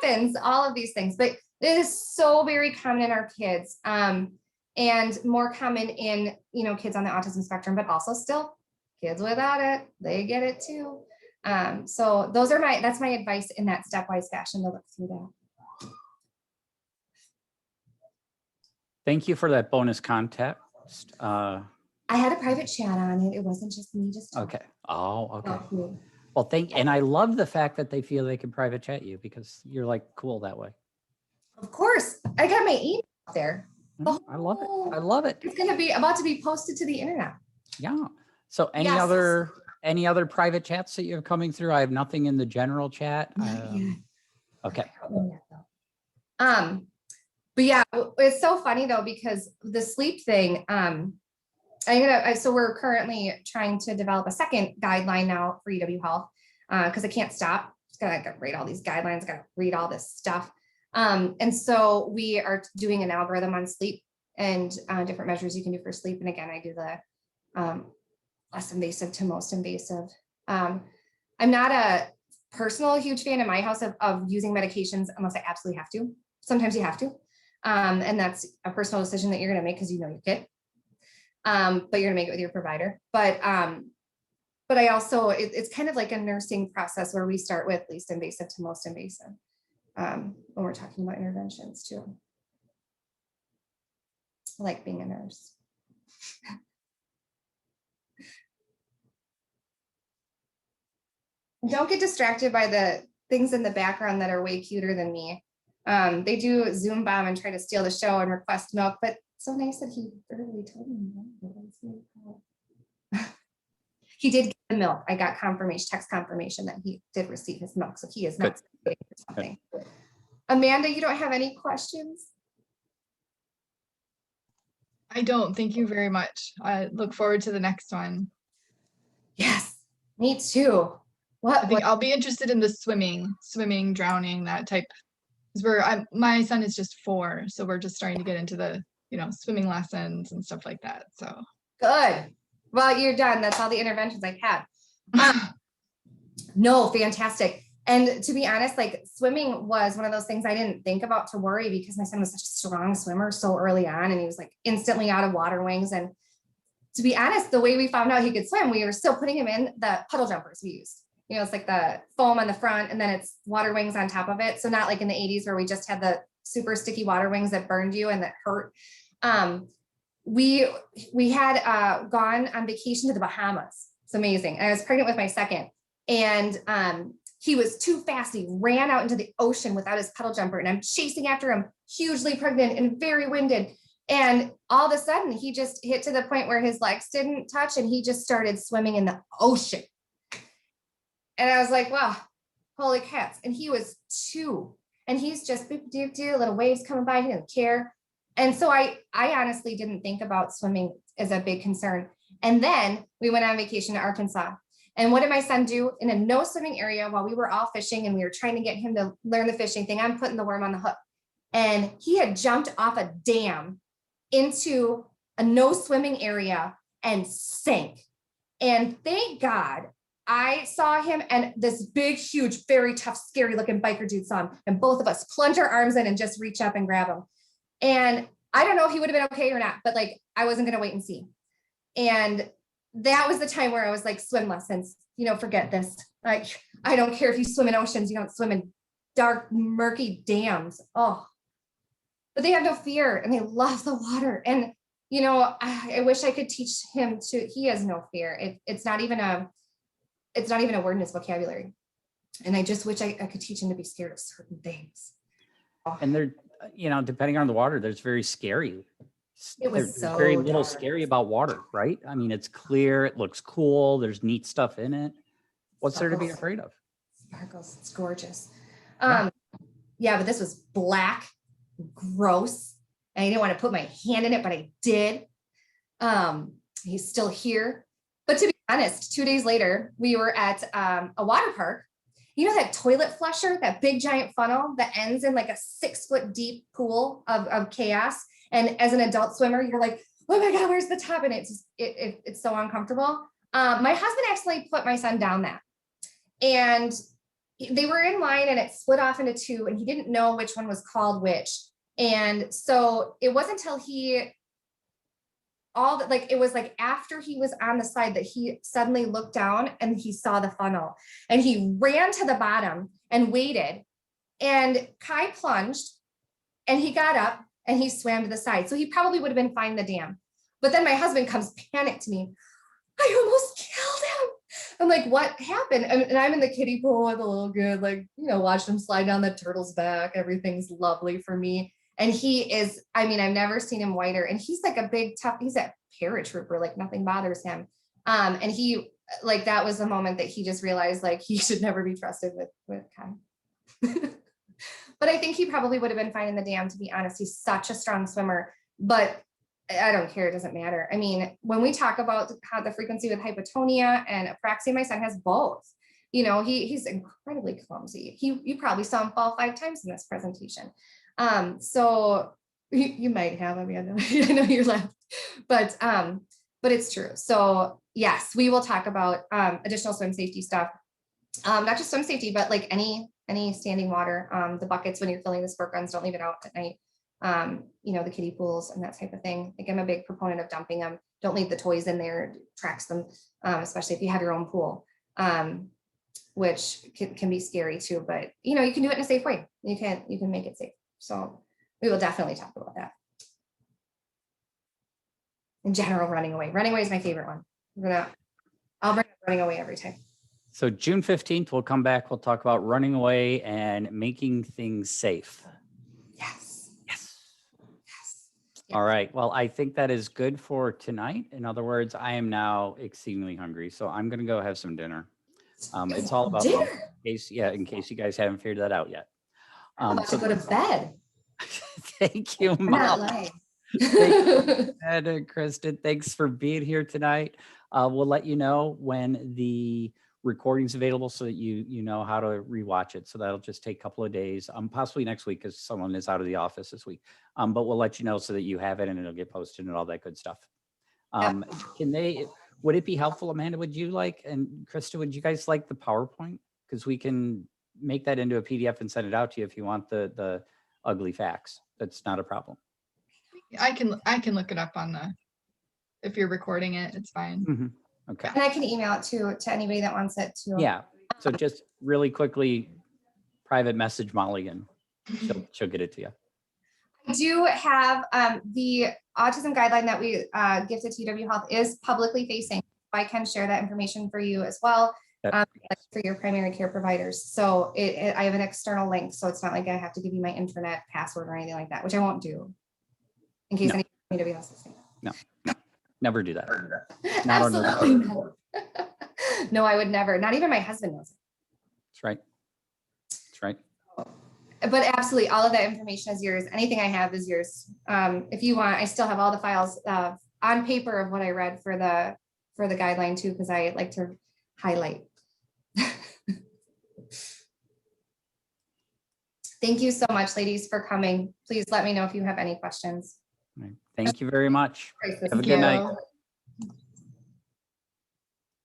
happens, all of these things, but it is so very common in our kids. And more common in, kids on the autism spectrum, but also still kids without it, they get it too. So that's my advice in that stepwise fashion to look through that. Thank you for that bonus context. I had a private chat on it. It wasn't just me just talking. Okay. Oh, okay. about me. Well, and I love the fact that they feel they can private chat you because you're like cool that way. Of course, I got my email out there. I love it. I love it. It's gonna be about to be posted to the internet. Yeah. So any Yes. other private chats that you have coming through? I have nothing in the general chat. Not yet. Okay. Not yet, though. But yeah, it's so funny though, because the sleep thing, so we're currently trying to develop a second guideline now for EW Health, because I can't stop. Just gotta read all these guidelines, gotta read all this stuff. And so we are doing an algorithm on sleep and different measures you can do for sleep. And again, I do the less invasive to most invasive. I'm not a personal huge fan in my house of using medications unless I absolutely have to. Sometimes you have to. And that's a personal decision that you're going to make because you know your kid. But you're going to make it with your provider. But I also, it's kind of like a nursing process where we start with least invasive to most invasive when we're talking about interventions too. I like being a nurse. Don't get distracted by the things in the background that are way cuter than me. They do Zoom bomb and try to steal the show and request milk, but so nice that he verbally told me. He did get the milk. I got confirmation, text confirmation that he did receive his milk, so he is not waiting for something. Amanda, you don't have any questions? I don't. Thank you very much. I look forward to the next one. Yes, me too. I think I'll be interested in the swimming, drowning, that type. Because my son is just 4, so we're just starting to get into the, swimming lessons and stuff like that. So good. Well, you're done. That's all the interventions I've had. No, fantastic. And to be honest, like swimming was one of those things I didn't think about to worry because my son was such a strong swimmer so early on, and he was like instantly out of water wings. And to be honest, the way we found out he could swim, we were still putting him in the puddle jumpers we used. It's like the foam on the front and then it's water wings on top of it. So not like in the 80s where we just had the super sticky water wings that burned you and that hurt. We had gone on vacation to the Bahamas. It's amazing. And I was pregnant with my second, and he was too fast. He ran out into the ocean without his puddle jumper, and I'm chasing after him, hugely pregnant and very winded. And all of a sudden he just hit to the point where his legs didn't touch and he just started swimming in the ocean. And I was like, wow, holy cats. And he was 2 and he's just little waves coming by. He didn't care. And so I honestly didn't think about swimming as a big concern. And then we went on vacation to Arkansas. And what did my son do in a no swimming area while we were all fishing and we were trying to get him to learn the fishing thing? I'm putting the worm on the hook. And he had jumped off a dam into a no swimming area and sank. And thank God I saw him, and this big, huge, very tough, scary looking biker dude saw him, and both of us plunge our arms in and just reach up and grab him. And I don't know if he would have been okay or not, but like, I wasn't going to wait and see. And that was the time where I was like, swim lessons, forget this. Like, I don't care if you swim in oceans, you don't swim in dark, murky dams. Oh, but they have no fear and they love the water. And, I wish I could teach him he has no fear. It's not even a word in his vocabulary. And I just wish I could teach him to be scared of certain things. And they're, depending on the water, there's very scary. There's very little scary about water, right? I mean, it's clear, it looks cool, there's neat stuff in it. What's there to be afraid of? Sparkles, it's gorgeous. Yeah, but this was black, gross. And I didn't want to put my hand in it, but I did. He's still here. But to be honest, 2 days later, we were at a water park. You know that toilet flusher, that big giant funnel that ends in like a 6-foot deep pool of chaos. And as an adult swimmer, you're like, oh my God, where's the top? And it's so uncomfortable. My husband actually put my son down that. And they were in line and it split off into 2 and he didn't know which one was called which. And so it wasn't until it was like after he was on the side that he suddenly looked down and he saw the funnel and he ran to the bottom and waited, and Kai plunged and he got up and he swam to the side. So he probably would have been fine in the dam, But then my husband comes panic to me. I almost killed him. I'm like, what happened? And I'm in the kiddie pool with a little good, like, watching him slide down the turtle's back. Everything's lovely for me. And he is, I've never seen him whiter. And he's like a big, tough, he's a paratrooper, like nothing bothers him. And he, like, that was the moment that he just realized, like, he should never be trusted with Kai. But I think he probably would have been fine in the dam, to be honest. He's such a strong swimmer, but I don't care. It doesn't matter. When we talk about how the frequency with hypotonia and apraxia, my son has both. He's incredibly clumsy. You probably saw him fall 5 times in this presentation. So you might have, I know you're left, but it's true. So yes, we will talk about additional swim safety stuff. Not just swim safety, but like any standing water, the buckets when you're filling the squirt guns, don't leave it out at night. The kiddie pools and that type of thing. Like, I'm a big proponent of dumping them. Don't leave the toys in there, it tracks them, especially if you have your own pool, which can be scary too, but you can do it in a safe way. You can make it safe. So we will definitely talk about that. In general, running away is my favorite one. I'll bring up running away every time. So June 15th, we'll come back. We'll talk about running away and making things safe. Yes. All right. Well, I think that is good for tonight. In other words, I am now exceedingly hungry, so I'm going to go have some dinner. It's all about dinner. In case you guys haven't figured that out yet. I'm about to go to bed. Thank you, I'm not Mom. lying. Thank you, Kristen. Thanks for being here tonight. We'll let you know when the recording's available so that you know how to rewatch it. So that'll just take a couple of days, possibly next week because someone is out of the office this week. But we'll let you know so that you have it and it'll get posted and all that good stuff. Would it be helpful, Amanda, and Krista, would you guys like the PowerPoint? Because we can make that into a PDF and send it out to you if you want the ugly facts. That's not a problem. I can look it up if you're recording it, it's fine. Mm-hmm. Okay. And I can email it to anybody that wants it too. Yeah. So just really quickly, private message Molly and she'll get it to you. I do have the autism guideline that we give to TW Health is publicly facing. I can share that information for you as well, for your primary care providers. So I have an external link, so it's not like I have to give you my internet password or anything like that, which I won't do in case any TW Health is listening. No, never do that. Not absolutely no. No, I would never. Not even my husband knows it. That's right. That's right. But absolutely, all of that information is yours. Anything I have is yours. If you want, I still have all the files on paper of what I read for the guideline too, because I like to highlight. Thank you so much, ladies, for coming. Please let me know if you have any questions. Thank you very much. Crisis. Have a good night.